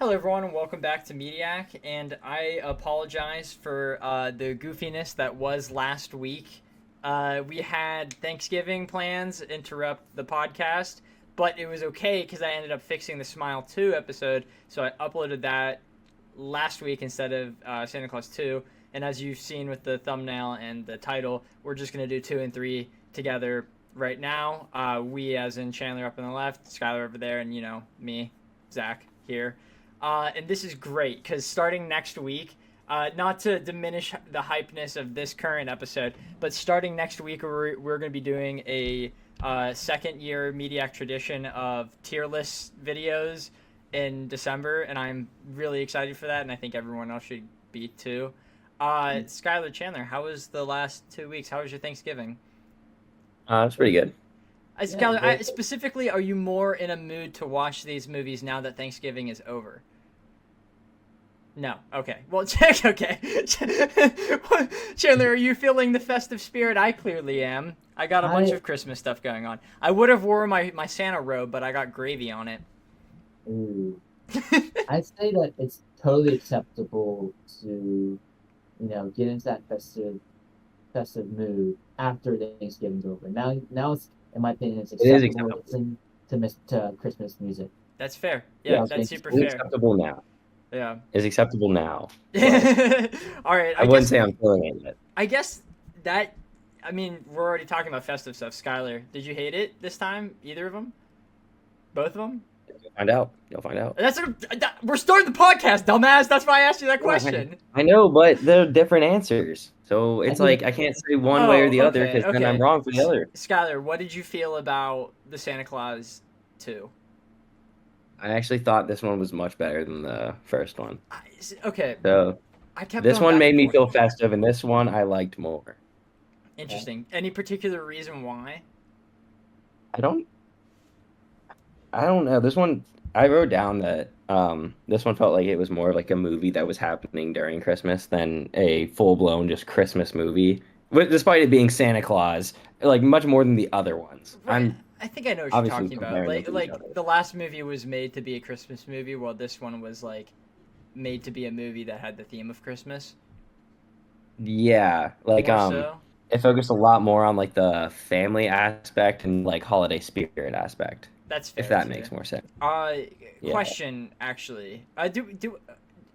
Hello, everyone, and welcome back to Mediak. And I apologize for the goofiness that was last week. We had Thanksgiving plans interrupt the podcast, but it was okay because I ended up fixing the Smile 2 episode, so I uploaded that last week instead of Santa Claus 2. And as you've seen with the thumbnail and the title, we're just going to do 2 and 3 together right now. We, as in Chandler up on the left, Skylar over there, and, me, Zach, here. And this is great because starting next week, not to diminish the hypeness of this current episode, but starting next week, we're going to be doing a second year Mediac tradition of tier list videos in December, and I'm really excited for that, and I think everyone else should be too. Skylar, Chandler, how was the last 2 weeks? How was your Thanksgiving? It's pretty good. Skylar, specifically, are you more in a mood to watch these movies now that Thanksgiving is over? No. Okay. Well, okay. Chandler, are you feeling the festive spirit? I clearly am. I got a bunch of Christmas stuff going on. I would have worn my Santa robe, but I got gravy on it. Ooh. I'd say that it's totally acceptable to, get into that festive mood after Thanksgiving's over. Now it's, in my opinion, it's acceptable to listen to Christmas music. That's fair. Yeah, that's super fair. It's acceptable now. Yeah. It's acceptable now. All right. I wouldn't say I'm feeling it yet. I guess that, we're already talking about festive stuff. Skylar, did you hate it this time? Either of them? Both of them? You'll find out. We're starting the podcast, dumbass. That's why I asked you that question. I know, but they're different answers. So it's like I can't say one way or the other because then I'm wrong for the other. Skylar, what did you feel about the Santa Claus 2? I actually thought this one was much better than the first one. Okay. So this one made me feel festive, and this one I liked more. Interesting. Any particular reason why? I don't know. This one, I wrote down that this one felt like it was more like a movie that was happening during Christmas than a full-blown just Christmas movie. Despite it being Santa Claus, like much more than the other ones. Right. I think I know what you're talking about. Like the last movie was made to be a Christmas movie, while this one was like made to be a movie that had the theme of Christmas. Yeah, like it focused a lot more on like the family aspect and like holiday spirit aspect. That's fair. If that makes more sense. Question actually.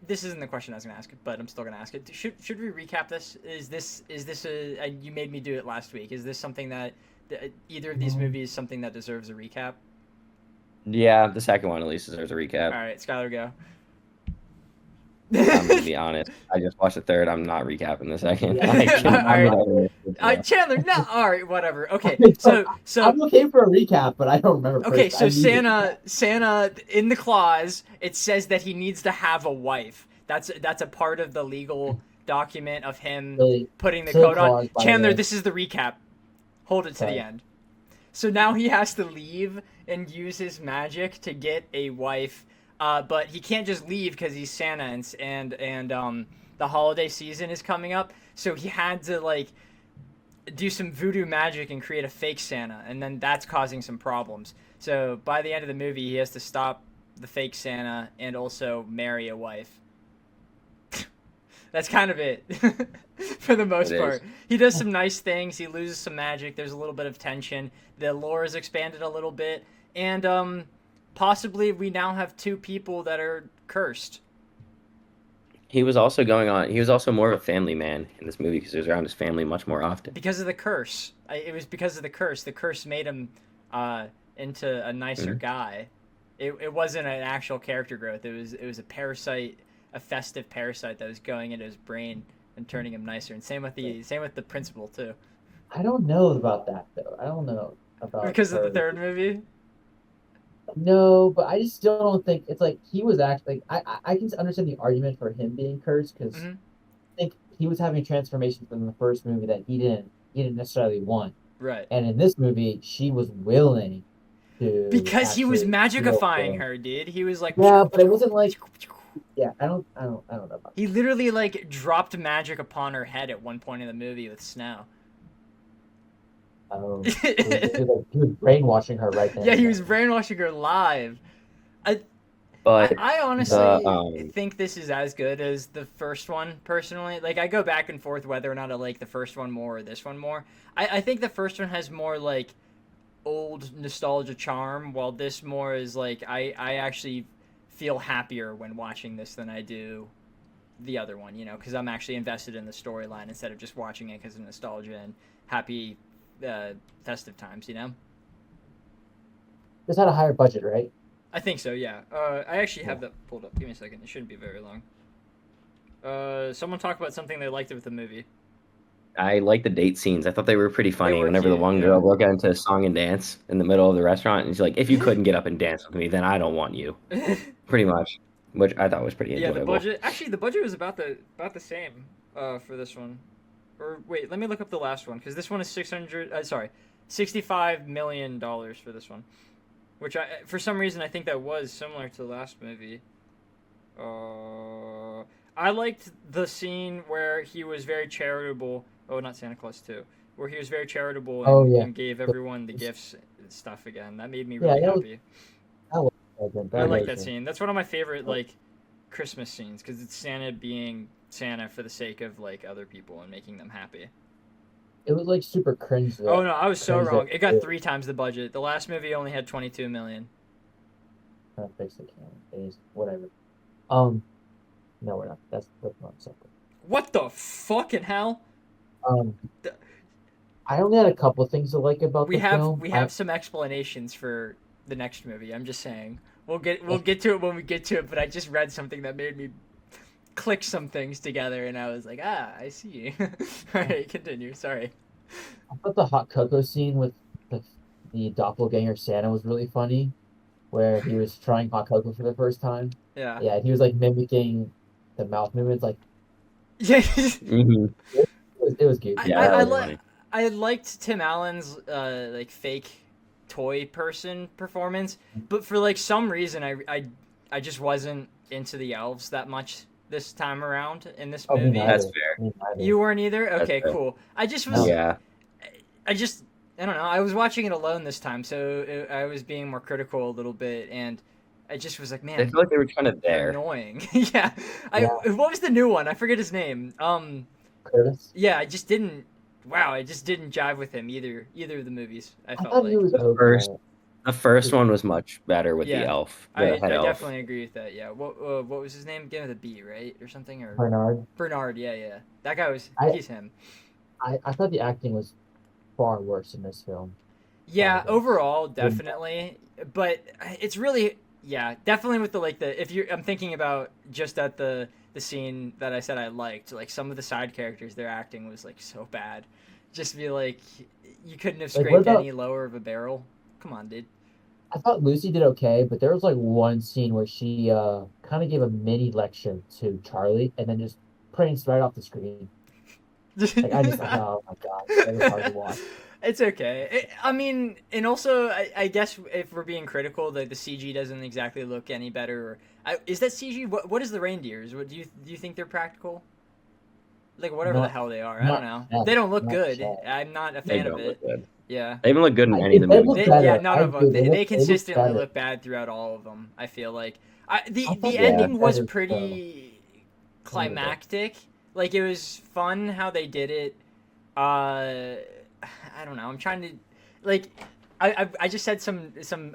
This isn't the question I was gonna ask, but I'm still gonna ask it. Should we recap this? Is this you made me do it last week? Is this something that either of these movies something that deserves a recap? Yeah, the second one at least deserves a recap. All right, Skylar, go. I'm gonna be honest. I just watched the third. I'm not recapping the second. Chandler, no. All right, whatever. Okay, so I'm looking for a recap, but I don't remember. Okay, so Santa in the clause, it says that he needs to have a wife. That's a part of the legal document of him putting the coat on. Chandler, this is the recap. Hold it to the end. So now he has to leave and use his magic to get a wife. But he can't just leave because he's Santa and the holiday season is coming up. So he had to do some voodoo magic and create a fake Santa, and then that's causing some problems. So by the end of the movie, he has to stop the fake Santa and also marry a wife. That's kind of it for the most part. He does some nice things. He loses some magic. There's a little bit of tension. The lore is expanded a little bit, and possibly we now have 2 people that are cursed. He was also more of a family man in this movie because he was around his family much more often. Because of the curse. It was because of the curse. The curse made him into a nicer guy. It wasn't an actual character growth. It was a parasite, a festive parasite that was going into his brain and turning him nicer. And same with the principal too. I don't know about that though. I don't know about because of the third movie. No, but I just still don't think it's like he was actually. I can understand the argument for him being cursed because I think he was having transformations from the first movie that he didn't necessarily want. Right. And in this movie, she was willing to. Because he was magicifying her, dude. He was like. Yeah, but it wasn't like. Yeah, I don't know about that. He literally dropped magic upon her head at one point in the movie with snow. Oh, he was brainwashing her right then. Yeah, he was brainwashing her live. But But I honestly the think this is as good as the first one, personally. Like, I go back and forth whether or not I like the first one more or this one more. I think the first one has more, like, old nostalgia charm, while this more is, like, I actually feel happier when watching this than I do the other one, you know, because I'm actually invested in the storyline instead of just watching it because of nostalgia and happy festive times, you know? This had a higher budget, right? I think so, yeah. I actually have Yeah. that pulled up. Give me a second. It shouldn't be very long. Someone talk about something they liked with the movie. I like the date scenes. I thought they were pretty funny. were Whenever the cute, one yeah. girl broke out into a song and dance in the middle of the restaurant, and she's like, "If you couldn't get up and dance with me, then I don't want you." Pretty much, which I thought was pretty Yeah, the enjoyable. budget. Actually, the budget was about the same for this one. Or wait, let me look up the last one because this one is 600. Sorry, $65 million for this one, which for some reason I think that was similar to the last movie. I liked the scene where he was very charitable. Oh, not Santa Claus 2. Where he was very charitable and, Oh, yeah. and gave everyone the gifts and stuff again. That made me Yeah, really that was- happy. That I like was that it. scene. That's one of my favorite like Christmas scenes because it's Santa being Santa for the sake of like other people and making them happy. It was like super cringe. Though. Oh no, I was so Cringe wrong. that- It got 3 times the budget. The last movie only had 22 million. Trying to fix the camera phase, whatever. No, we're not. That's not something. What the fucking hell? The- I only had a couple things to like about We the have film. we have some explanations for the next movie. I'm just saying. We'll get to it when we get to it. But I just read something that made me click some things together, and I was like, I see. All right, continue. Sorry. I thought the hot cocoa scene with the doppelganger Santa was really funny, where he was trying hot cocoa for the first time. Yeah. Yeah, he was like mimicking the mouth movements. Like Yeah. hmm it was goofy. Yeah, that was li- funny. I liked Tim Allen's like fake toy person performance, but for like some reason I just wasn't into the elves that much this time around in this Oh, me movie. neither. That's fair. Me neither. You weren't either? Okay, fair. cool. I just was Yeah, I just I don't know. I was watching it alone this time, so I was being more critical a little bit, and I just was like, I man, feel like they were kind of they're there. annoying. Yeah. Yeah. What was the new one? I forget his name. Curtis. Yeah, I just didn't. Wow, I just didn't jive with him either of the movies. I I felt thought like he was The okay. first one was much better with Yeah. the elf. I The head elf. definitely agree with that. Yeah. What was his name? Begin with a B, right, or something, or Bernard. Bernard. Yeah. That guy was. I- He's him. I thought the acting was far worse in this film. Yeah, Yes. overall, definitely. But it's really, yeah, definitely with the if you're, I'm thinking about just at the scene that I said I liked, like some of the side characters, their acting was like so bad. Just be like, you couldn't have Like, what scraped about- any lower of a barrel. Come on, dude. I thought Lucy did okay, but there was like one scene where she kind of gave a mini lecture to Charlie and then just pranced right off the screen. Like I just oh my god, that was hard to watch. It's okay. I mean, and also, I guess if we're being critical, the CG doesn't exactly look any better. Is that CG? What is the reindeers? What do you think they're practical? Like whatever the Not- hell they are, I don't know. not- They don't look not good. sure. I'm not a They fan of don't it. look good. Yeah. They even look good in I- any of the they movies. look They, better. yeah, none I of them. agree. They, They they look consistently better. look bad throughout all of them. I feel like the I thought the they ending looked was better, pretty climactic. Like it was fun how they did it. I don't know. I'm trying to like. I just said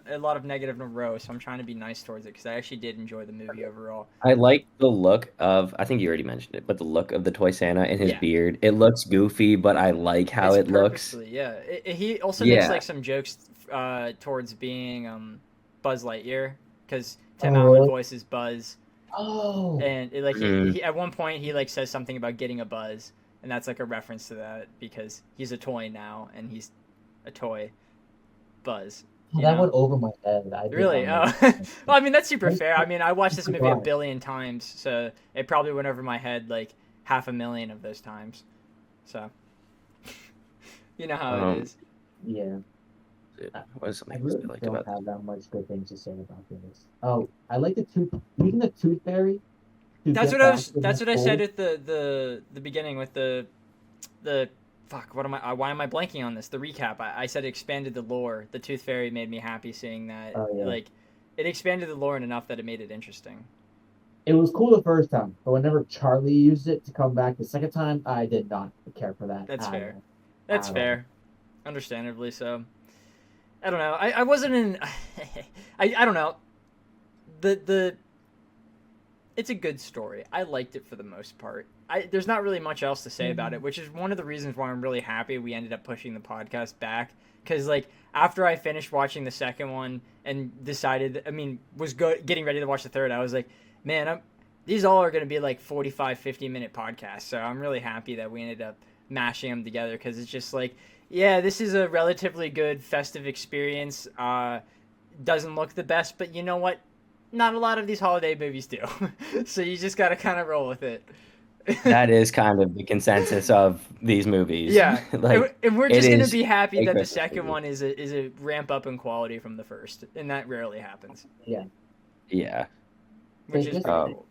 a lot of negative in a row, so I'm trying to be nice towards it because I actually did enjoy the movie overall. I like the look of, I think you already mentioned it, but the look of the toy Santa and his Yeah. beard. It looks goofy, but I like how It's it looks. purposely, yeah. He also makes Yeah. like some jokes towards being Buzz Lightyear because Tim Oh, Allen really? voices Buzz. Oh, And it, like Mhm. he, at one point he like says something about getting a buzz, and that's like a reference to that because he's a toy now and he's a toy. Buzz. you that know? went over my head. I did Really? not Oh, know. well, I mean that's super I'm- fair. I mean I watched this I'm movie a surprised. billion times, so it probably went over my head like 500,000 of those times. So you know how Um, it is. Yeah, What is I something else really I liked don't about have that much good things to say about this. Oh, I like the tooth, using the tooth fairy. to That's get what I back was. to That's the what I said hole. at the beginning with the fuck. What am I? Why am I blanking on this? The recap. I said it expanded the lore. The Tooth Fairy made me happy seeing that. Oh, yeah. Like, It expanded the lore enough that it made it interesting. It was cool the first time, but whenever Charlie used it to come back the second time, I did not care for that That's at fair. all. That's At all. fair. Understandably so. I don't know. I wasn't in. I don't know. The it's a good story. I liked it for the most part. There's not really much else to say about it, which is one of the reasons why I'm really happy we ended up pushing the podcast back. Because like after I finished watching the second one and decided, I mean, was getting ready to watch the third, I was like, man, these all are going to be like 45, 50-minute podcasts. So I'm really happy that we ended up mashing them together because it's just like, yeah, this is a relatively good festive experience. Doesn't look the best, but you know what? Not a lot of these holiday movies do. So you just got to kind of roll with it. That is kind of the consensus of these movies. Yeah, Like and we're it just gonna is be happy a that the Christmas second movie. one is a ramp up in quality from the first, and that rarely happens, Yeah, Yeah. which is just pretty Um, cool.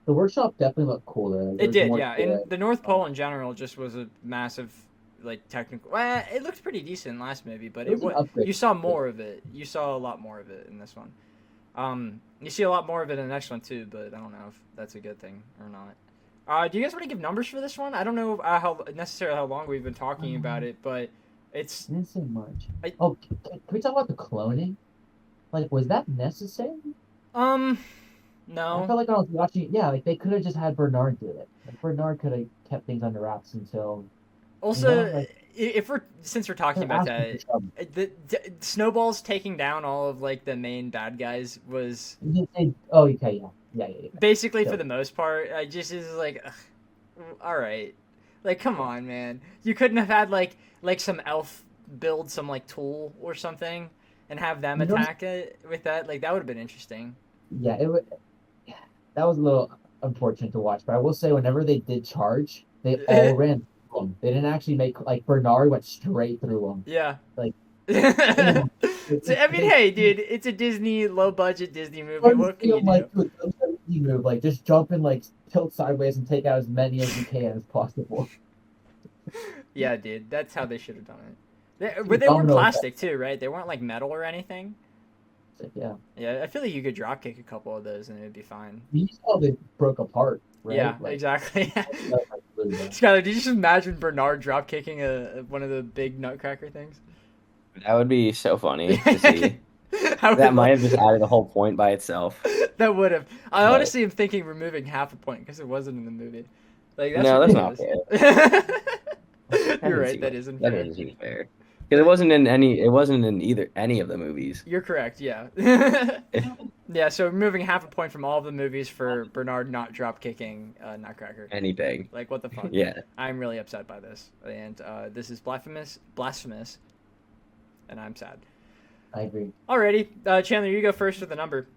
the workshop definitely looked cooler. Like, It there's did, more yeah. to And it. the North Pole in general just was a massive, like technical. Well, it looked pretty decent last movie, but It was an upgrade. you saw more of it. You saw a lot more of it in this one. You see a lot more of it in the next one too, but I don't know if that's a good thing or not. Do you guys want to give numbers for this one? I don't know how necessarily how long we've been talking about it, but it's Didn't say much. I- Oh, can we talk about the cloning? Like, was that necessary? I no. felt like when I was watching, yeah, like they could have just had Bernard do it. Like Bernard could have kept things under wraps until, Also, like if since we're talking they're about asking that, for trouble. Snowball's taking down all of like the main bad guys was Oh, okay, yeah. basically for So- the most part. I just is like, ugh, all right, like come on, man. You couldn't have had like some elf build some like tool or something and have them You know- attack it with that. Like that would have been interesting. Yeah, it would. That was a little unfortunate to watch, but I will say, whenever they did charge, they all ran through them. They didn't actually make like Bernard went straight through them. Yeah. Like- So, I mean, hey, dude, it's a Disney low budget Disney movie. What can you do? Like, do a move, like just jump and like tilt sideways and take out as many as you can as possible. Yeah, dude, that's how they should have done it. But they weren't Domino plastic too, right? They weren't like metal or anything. So, yeah, Yeah, I feel like you could drop kick a couple of those and it would be fine. you saw they broke apart, right? Yeah, Like, exactly. that was, like, really bad. Skylar, did you just imagine Bernard drop kicking one of the big nutcracker things? that would be so funny to see. How That would- might have just added the whole point by itself. That would have. I But- honestly am thinking removing half a point because it wasn't in the movie. Like that's No, that's not ridiculous. You're doesn't right. seem- That isn't That fair. doesn't seem fair. Because it wasn't in any of the movies. You're correct. Yeah. Yeah. So removing half a point from all of the movies for Bernard not drop kicking Nutcracker. Anything. Like what the fuck? Yeah. I'm really upset by this, and this is blasphemous, and I'm sad. I agree. Alrighty, Chandler, you go first with the number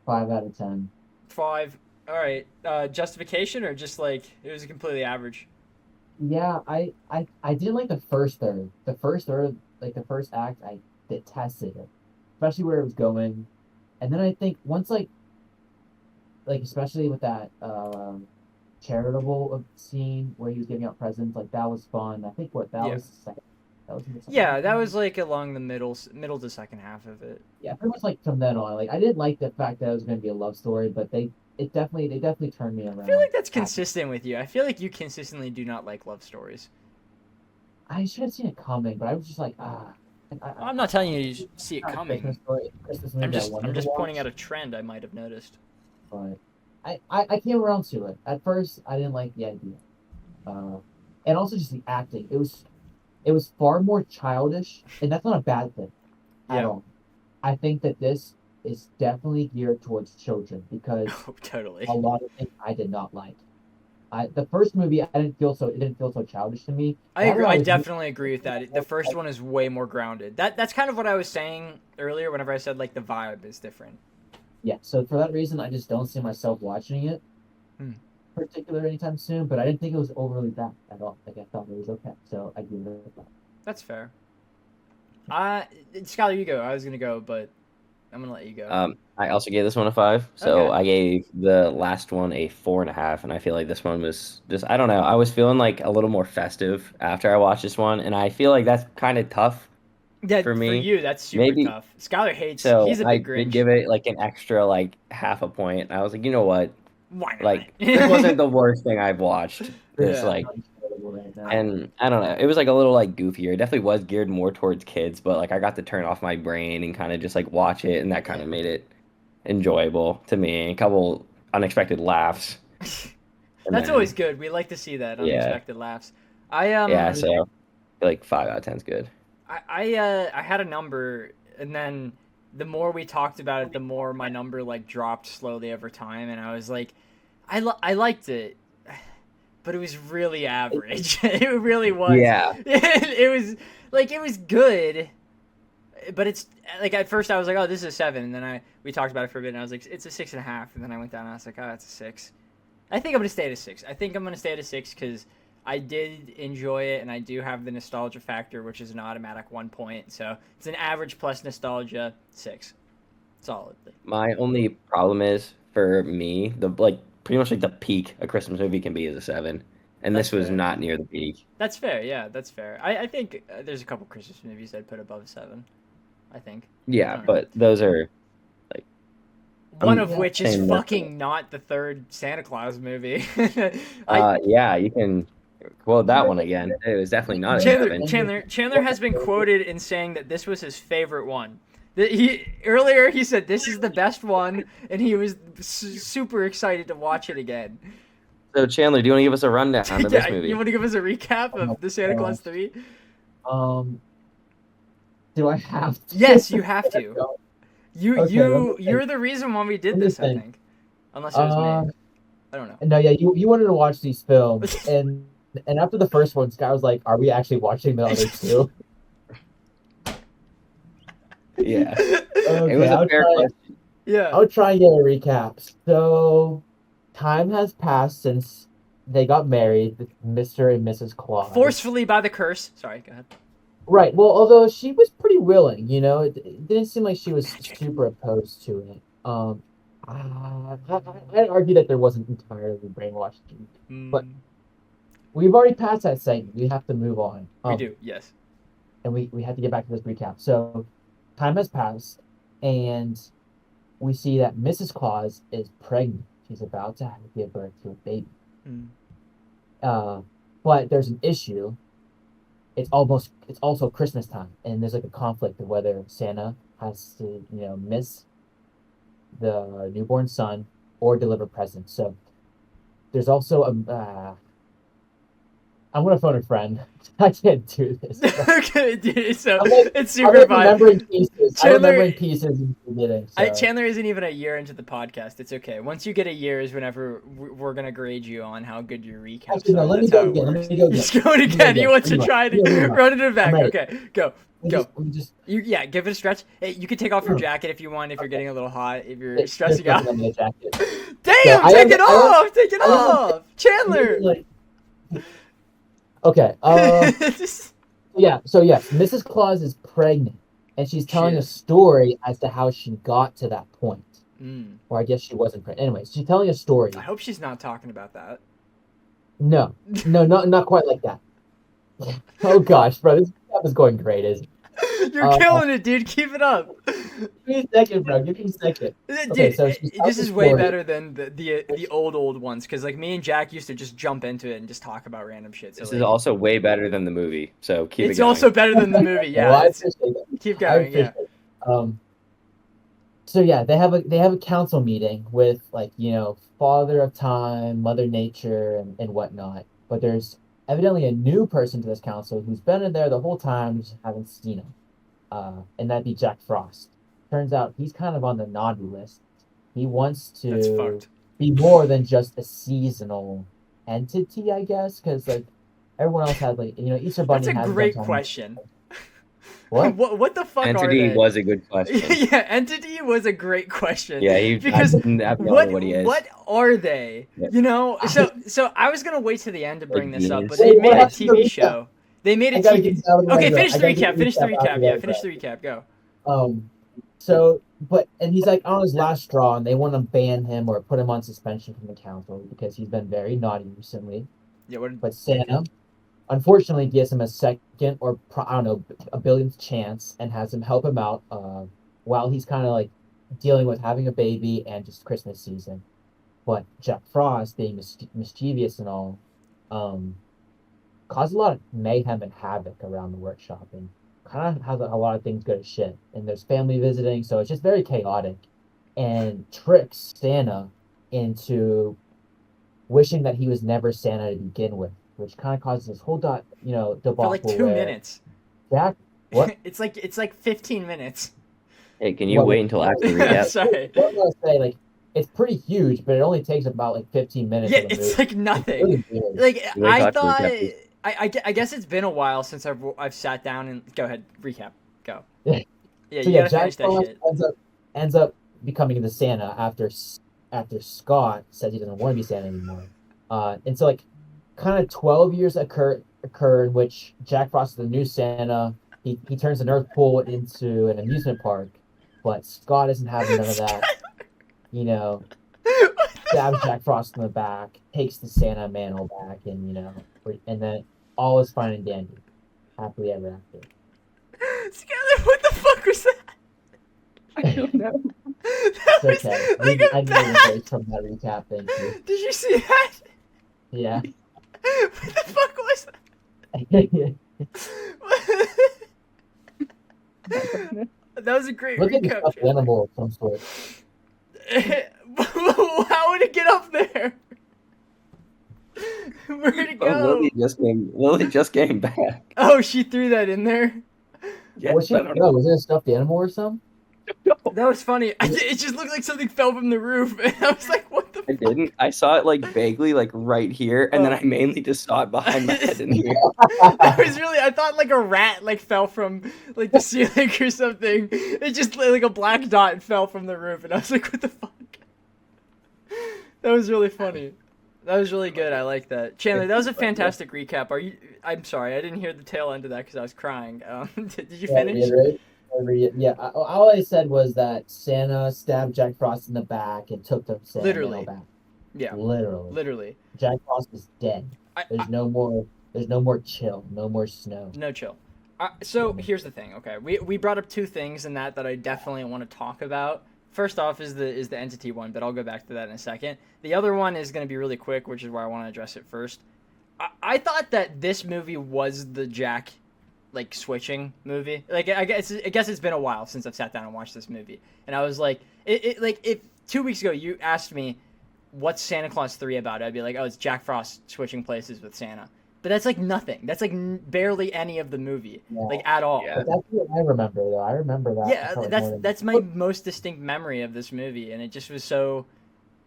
5 out of 10. 5. All right. Justification or just like it was completely average. Yeah, I didn't like the first third. The first third, like the first act, I detested it, especially where it was going. And then I think once like especially with that charitable scene where he was giving out presents, like that was fun. I think that Yeah. was the second. That was in the second Yeah, half, that maybe? was like along the middle to second half of it. Yeah, pretty much like from then on. Like I didn't like the fact that it was going to be a love story, but they definitely turned me around. I feel like that's consistent with you. I feel like you consistently do not like love stories. I should have seen it coming, but I was just like, I'm not telling you to see it not a coming. Christmas movie I'm I just wanted to pointing watch, out a trend I might have noticed. but I came around to it. At first, I didn't like the idea, and also just the acting. It was far more childish, and that's not a bad thing at Yeah. all. I think that this is definitely geared towards children because Oh, totally. a lot of things I did not like. The first movie it didn't feel so childish to me. I That agree. one I was- definitely agree with that. The first one is way more grounded. That's kind of what I was saying earlier. Whenever I said like the vibe is different. Yeah, so for that reason, I just don't see myself watching it, particular anytime soon. But I didn't think it was overly bad at all. Like I thought it was okay, so I give it a 5. That's fair. Skylar, you go. I was gonna go, but I'm gonna let you go. I also gave this one a 5. So Okay. I gave the last one a 4.5, and I feel like this one was just, I don't know. I was feeling like a little more festive after I watched this one, and I feel like that's kind of tough Yeah, for for me. you, that's super Maybe tough. Skylar hates. so. He's a I big did Grinch. give it like an extra like half a point. I was like, you know what? Why Like not? this wasn't the worst thing I've watched. This Yeah. like, Incredible right now. and I don't know. It was like a little like goofier. It definitely was geared more towards kids, but like I got to turn off my brain and kind of just like watch it, and that kind of made it enjoyable to me. A couple unexpected laughs. And That's then, always good. We like to see that yeah, unexpected laughs. I yeah. So I feel like 5 out of 10 is good. I had a number, and then the more we talked about it, the more my number like dropped slowly over time, and I was like, I liked it, but it was really average. It really was. Yeah. It was like it was good, but it's like at first I was like, oh, this is a 7, and then we talked about it for a bit, and I was like, it's a 6.5, and then I went down and I was like, oh, it's a 6. I think I'm gonna stay at a 6. I think I'm gonna stay at a 6 because I did enjoy it, and I do have the nostalgia factor, which is an automatic 1 point. So it's an average plus nostalgia 6, solidly. My only problem is for me the like pretty much like the peak a Christmas movie can be is a 7, and That's this was fair. not near the peak. That's fair. Yeah, that's fair. I think there's a couple Christmas movies I'd put above a 7. I think Yeah, I don't know. but those are like One I'm of which is saying that. fucking not the third Santa Claus movie. I Yeah, you can quote that one again. It was definitely not a Chandler 7. Chandler has been quoted in saying that this was his favorite one. That earlier he said this is the best one, and he was super excited to watch it again. So Chandler, do you want to give us a rundown of Yeah, this movie? you want to give us a recap of the Santa Claus 3? Do I have to? Yes, you have to. Okay, You're the reason why we did let me this, I think. think. Unless it was me. I don't know. No, yeah, you wanted to watch these films, and after the first one, Sky was like, "Are we actually watching the other two?" Yeah. Okay, It was a fair question. Yeah. I'll try and get a recap. So, time has passed since they got married, Mr. and Mrs. Claus. Forcefully by the curse. Sorry, go ahead. Right. Well, although she was pretty willing, it didn't seem like she was super opposed to it. I'd argue that there wasn't entirely brainwashing, but we've already passed that segment. We have to move on. We do, yes. And we have to get back to this recap. So, time has passed, and we see that Mrs. Claus is pregnant. She's about to give birth to a baby. But there's an issue. It's also Christmas time, and there's like a conflict of whether Santa has to, miss the newborn son or deliver presents. So there's also I'm gonna phone a friend. I can't do this. Okay, dude. So I'm it's super I'm fun. remembering pieces. I'm Chandler- remembering pieces and forgetting. So. Chandler isn't even a year into the podcast. It's okay. Once you get a year is whenever we're gonna grade you on how good your recaps Actually, no, are. let me That's go how it again. works. Let me go again. Just go it Let me go again. He again. wants to Let me try go. Yeah, to run it back. I'm ready. Okay, go. Go. Let me just. Yeah, give it a stretch. Hey, you can take off your jacket if you want, if you're getting a little hot, if you're There's stressing out. nothing on the jacket. Damn, Yeah, take it off! Take it off! Chandler! Like, okay. Yeah. So yes, Mrs. Claus is pregnant, and she's telling a story as to how she got to that point. Or I guess she wasn't pregnant. Anyways, she's telling a story. I hope she's not talking about that. No, not quite like that. Oh gosh, bro, this is going great, isn't it? You're killing it, dude. Keep it up. Give me a second, bro. Give me a second. Dude, Okay, so this is way better than the old ones, because like me and Jack used to just jump into it and just talk about random shit. So, This is also way better than the movie, so keep it going. It's also better than the movie. Yeah, Well, I appreciate that. keep going. Yeah. So yeah, they have a council meeting with Father of Time, Mother Nature, and whatnot. But there's evidently a new person to this council who's been in there the whole time, just haven't seen him. And that'd be Jack Frost. Turns out he's kind of on the naughty list. He wants to be more than just a seasonal entity, I guess, because everyone else had Easter Bunny. That's a great question. What? What the fuck Entity are they? was a good question. Yeah, Entity was a great question. Yeah, because what he is. What are they? Yeah. So I was gonna wait to the end to bring Like this up, beans? but they made a TV show. They made a TV. Okay, finish the recap. Finish the recap. Yeah, finish the recap. Go. And he's like on his last straw, and they want to ban him or put him on suspension from the council because he's been very naughty recently. Yeah. But Santa unfortunately gives him a second or I don't know a billionth chance and has him help him out while he's kind of like dealing with having a baby and just Christmas season. But Jack Frost, being mischievous and all, um, caused a lot of mayhem and havoc around the workshop and kind of has a lot of things go to shit. And there's family visiting, so it's just very chaotic and tricks Santa into wishing that he was never Santa to begin with, which kind of causes this whole debacle For like 2 minutes. Jack, what? It's like 15 minutes. Hey, can you wait until after the recap? Sorry. What was I gonna say? Like, it's pretty huge, but it only takes about like 15 minutes. Yeah, of the it's movie. like nothing. It's really weird. Like You wanna I talk thought, recap? I guess it's been a while since I've sat down and go ahead recap. Go. Yeah. Yeah, So you yeah, gotta Jack finish that Frost shit. ends up becoming the Santa after Scott says he doesn't want to be Santa anymore. And so like kind of 12 years occur in which Jack Frost is the new Santa. He turns the North Pole into an amusement park, but Scott isn't having none of that. You know, stabs Jack Frost in the back, takes the Santa mantle back, and and then all is fine and dandy, happily ever after. Skylar, what the fuck was that? I don't know. That It's was okay. like I a need a bad... break from that recap. Thank you. Did you see that? Yeah. What the fuck was that? That was a great Look at the recap. stuffed Chandler. animal of some sort. How would it get up there? Where'd it Oh, go? Lily just came back. Oh, she threw that in there. Was I don't know. was it a stuffed animal or something? That was funny. It just looked like something fell from the roof, and I was like, "What the?" I didn't. I saw it like vaguely, like right here, and then I mainly just saw it behind my head in here. That was really. I thought like a rat like fell from like the ceiling or something. It just like a black dot fell from the roof, and I was like, "What the fuck?" That was really funny. That was really good. I like that. Chandler, that was a fantastic recap. I'm sorry, I didn't hear the tail end of that because I was crying. Did you finish? Yeah. All I said was that Santa stabbed Jack Frost in the back and took the Santa Literally. mantle back. Yeah. Literally. Literally. Jack Frost is dead. There's no more chill. No more snow. No chill. So here's the thing. Okay, we brought up two things in that I definitely want to talk about. First off is the entity one, but I'll go back to that in a second. The other one is going to be really quick, which is why I want to address it first. I thought that this movie was the Jack, like, switching movie. Like, I guess it's been a while since I've sat down and watched this movie, and I was like, if 2 weeks ago you asked me what's Santa Claus 3 about, I'd be like, oh, it's Jack Frost switching places with Santa. But that's like nothing. That's like barely any of the movie, like at all. Yeah. But that's what I remember, though. I remember that. Yeah, probably more than- that's my most distinct memory of this movie, and it just was so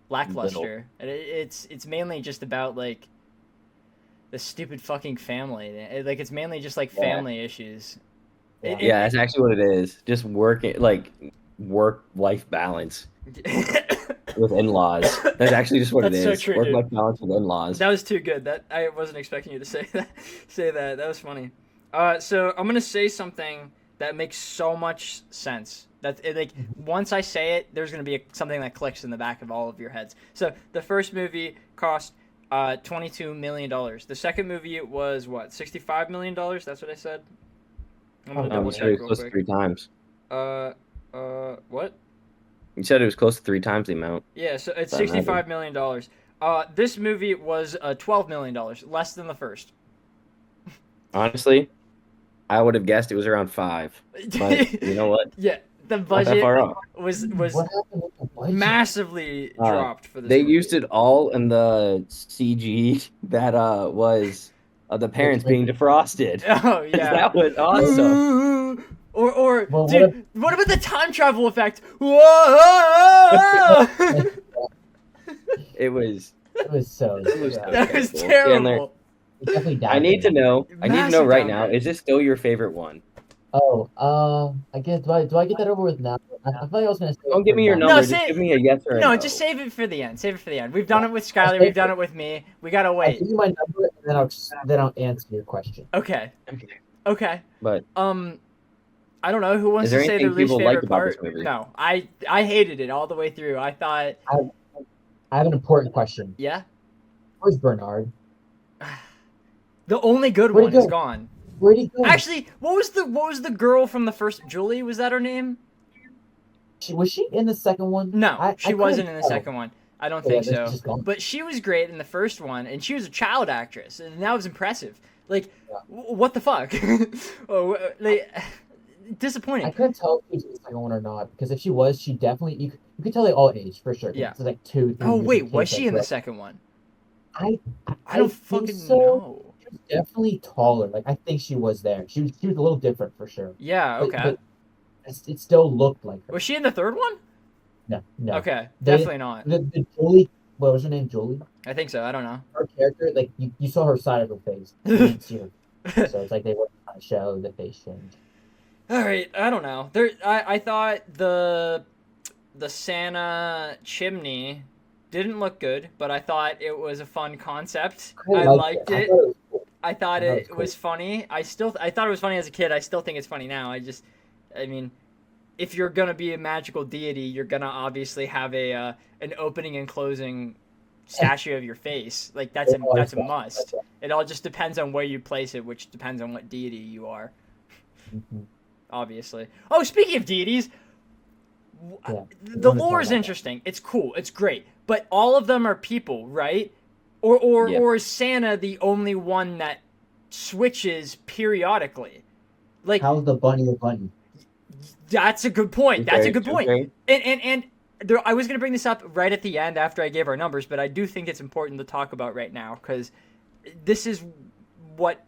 lackluster. And it's mainly just about like the stupid fucking family. It's mainly just like family issues. Yeah, that's actually what it is. Just work-life balance with in-laws. That's actually just what it is. That's so true, Work-life balance with in-laws. That was too good. That I wasn't expecting you to say that. That was funny. So I'm gonna say something that makes so much sense. Once I say it, there's gonna be something that clicks in the back of all of your heads. So the first movie cost $22 million. The second movie was what, $65 million? That's what I said. I'm gonna double You check said it was real close to quick. 3 times. What? You said it was close to 3 times the amount. Yeah, so it's Doesn't matter. $65 million. This movie was $12 million, less than the first. Honestly, I would have guessed it was around 5. But you know what? Yeah, the Not that budget far off. was What happened with the budget? massively dropped for this They movie. used it all in the CG that was the parents being defrosted. Oh yeah, That was awesome. Or Well, dude, what about the time travel effect? Whoa! It was. It was so. It was yeah. That was Chandler, terrible. It definitely I need to downgrade. know. I need to know Massive right now. downgrade. Is this still your favorite one? Oh, I guess do I get that over with now? I feel like I was gonna say. Don't give me your now. number. No, just say- give me a yes or a no. No, just save it for the end. Save it for the end. We've done it with Skylar. We've done it with me. We gotta I'll wait. give you my number and then I'll answer your question. Okay. Okay. Okay. But I don't know who wants Is there to say their anything least people favorite liked about part. this movie? No, I hated it all the way through. I thought, I have an important question. yeah. Where's Bernard? The only good Where'd he one is go? gone. Where'd he go? Actually, what was the girl from the first? Julie, was that her name? Was she in the second one? No, she wasn't couldn't in the tell. second one. I don't Oh, yeah, think then so. she's just gone. But she was great in the first one, and she was a child actress, and that was impressive. Like, Yeah. what the fuck? Disappointing. I couldn't tell if she was in the second one or not, because if she was, she definitely you could tell they all aged for sure. 'Cause Yeah. it's like 2-3 Oh years wait, of was kids, she in the like, second one? I I don't think fucking so. know. She was definitely taller. Like I think she was there. She was a little different for sure. Yeah. Okay. But it still looked like her. Was she in the third one? No. Okay, They- definitely not. The Jolie, what was her name? Jolie. I think so. I don't know. Her character, like you saw her side of her face. You didn't see her. So it's like they were trying to show the face change. All right, I don't know. I thought the Santa chimney didn't look good, but I thought it was a fun concept. I liked it. I thought it was cool. I thought That was it cool. was funny. I thought it was funny as a kid. I still think it's funny now. I mean, if you're gonna be a magical deity, you're gonna obviously have an opening and closing statue of your face. Like that's a must. It all just depends on where you place it, which depends on what deity you are. Mhm. Obviously. Oh, speaking of deities, Yeah. the wanna lore talk is about interesting. It's cool. It's great. But all of them are people, right? Or Yeah. or is Santa the only one that switches periodically? Like How's the bunny a bunny? that's a good point. That's a Okay, good point. okay. And there, I was going to bring this up right at the end after I gave our numbers, but I do think it's important to talk about right now because this is what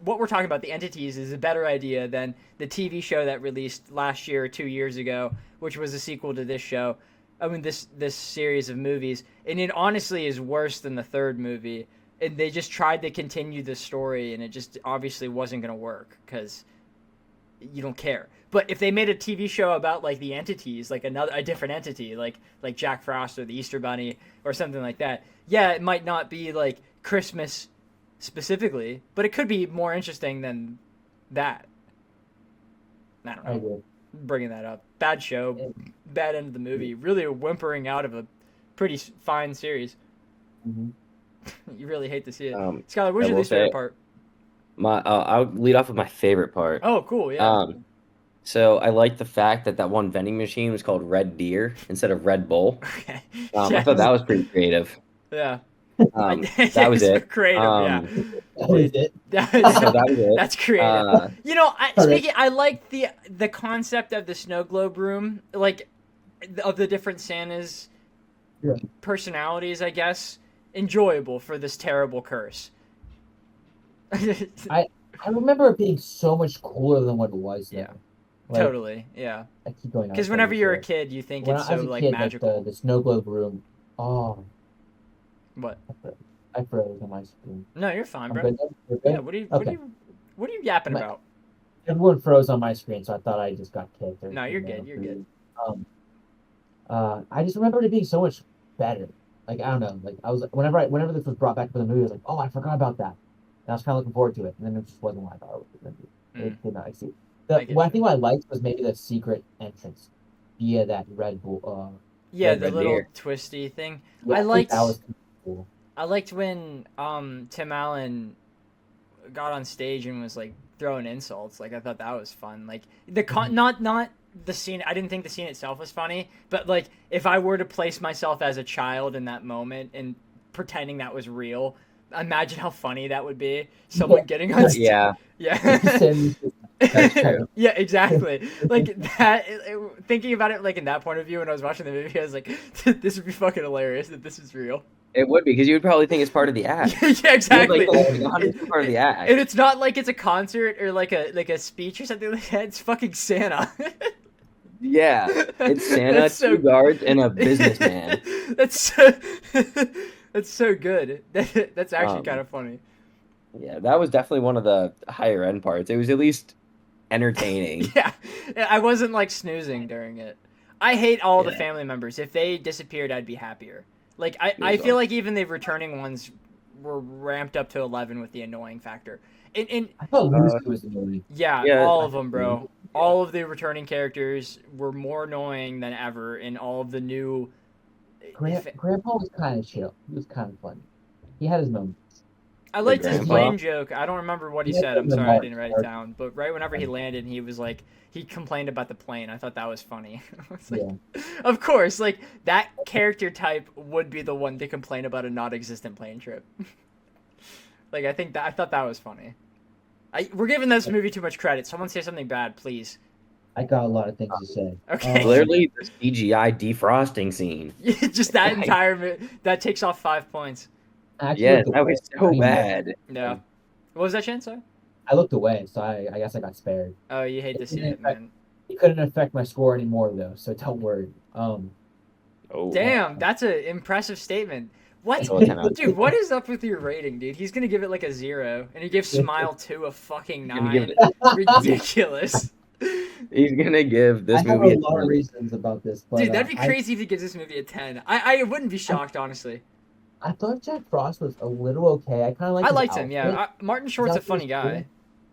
what we're talking about. The entities is a better idea than the TV show that released last year or 2 years ago, which was a sequel to this show. I mean, this series of movies, and it honestly is worse than the third movie. And they just tried to continue the story, and it just obviously wasn't going to work because you don't care. But if they made a TV show about like the entities, like a different entity, like Jack Frost or the Easter Bunny or something like that, yeah, it might not be like Christmas specifically, but it could be more interesting than that. I don't know. I agree. Bringing that up. Bad show, bad end of the movie. Really a whimpering out of a pretty fine series. Mhm. You really hate to see it. Skylar, I what was your will least favorite say- part? I'll lead off with my favorite part. Oh, cool. Yeah. So I like the fact that one vending machine was called Red Deer instead of Red Bull. Okay. I thought that was pretty creative. Yeah. That was it. Creative. Yeah. That was it. So that was it. That's creative. You know, I like the concept of the snow globe room, like of the different Santas' Yeah. personalities. I guess enjoyable for this terrible curse. I remember it being so much cooler than what it was. Though. Yeah. Like, Totally. Yeah. I keep going. Because whenever you're a kid, you think when it's I was so a like kid, magical. like the snow globe room. Oh, What? I froze on my screen. No, you're fine, I'm bro. good. You're good? Yeah. What are Okay. you yapping My- about? Everyone froze on my screen, so I thought I just got kicked. Or No, you're something. good. You're good. I just remember it being so much better. Like I don't know. Like I was whenever this was brought back for the movie, I was like, oh, I forgot about that. And I was kind of looking forward to it, and then it just wasn't what I thought it was going to be. It did not exceed. I get What I you. think what I liked was maybe the secret entrance via that Red Bull. Yeah, Red the Red little Deer. twisty thing. Yeah, I think liked that was cool. I liked when Tim Allen got on stage and was like throwing insults. Like I thought that was fun. Like the not the scene. I didn't think the scene itself was funny, but like if I were to place myself as a child in that moment and pretending that was real, imagine how funny that would be. Someone getting on stage. Yeah. Yeah. That's true. Yeah, exactly. Like that. Thinking about it, like in that point of view, when I was watching the movie, I was like, "This would be fucking hilarious that this is real." It would be because you would probably think it's part of the act. Yeah, exactly. It would, like 100% part of the act. And it's not like it's a concert or like a speech or something like that. It's fucking Santa. Yeah, it's Santa, That's so- 2 guards, and a businessman. That's so, that's so good. That's actually Um, kind of funny. Yeah, that was definitely one of the higher end parts. It was at least entertaining. Yeah, I wasn't like snoozing during it. I hate all the Yeah. family members. If they disappeared, I'd be happier. Like I as feel well. like even the returning ones were ramped up to 11 with the annoying factor. And I thought Lucy was annoying. yeah, Yeah, all I of them, bro. All of the returning characters were more annoying than ever, and all of the new. Grandpa was kind of chill. He was kind of funny. He had his moments. I liked his grandpa. plane joke. I don't remember what he Yeah, said. I'm the sorry I mark. didn't write it down. But right whenever he landed, he was like, he complained about the plane. I thought that was funny. It's like, Yeah. of course, like that character type would be the one to complain about a non-existent plane trip. Like I thought that was funny. We're giving this movie too much credit. Someone say something bad, please. I got a lot of things to say. Okay. Clearly, the CGI defrosting scene. Just that entire that takes off 5 points. I actually Yes, looked that away. was so bad. Yeah. What was that, Shane? Sorry. I looked away, so I guess I got spared. Oh, you hate to see it, man. It couldn't affect my score anymore though, so don't worry. Oh, Damn, that's an impressive statement. What? Oh, 10 out of Dude, what is up with your rating, dude? He's gonna give it like a 0, and he gives Smile 2 a fucking He's gonna give 9. Ridiculous. He's gonna give this I have movie a lot of 10. reasons about this, but Dude, that'd be crazy if he gives this movie a 10. I wouldn't be shocked, honestly. I thought Jack Frost was a little okay. I kind of I liked him, yeah. Martin Short's a funny guy.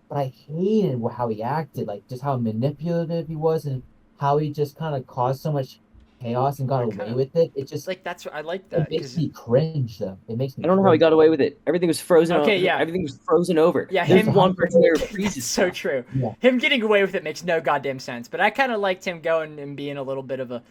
But I hated how he acted, like just how manipulative he was, and how he just kind of caused so much chaos and got away with it. It just Like, that's I like that. it makes me cringe, though. It makes me. I don't know how he got away with it. Everything was frozen. Okay, yeah. Everything was frozen over. Yeah, There's him- one person there who That's freezes. so true. Yeah. Him getting away with it makes no goddamn sense. But I kind of liked him going and being a little bit of That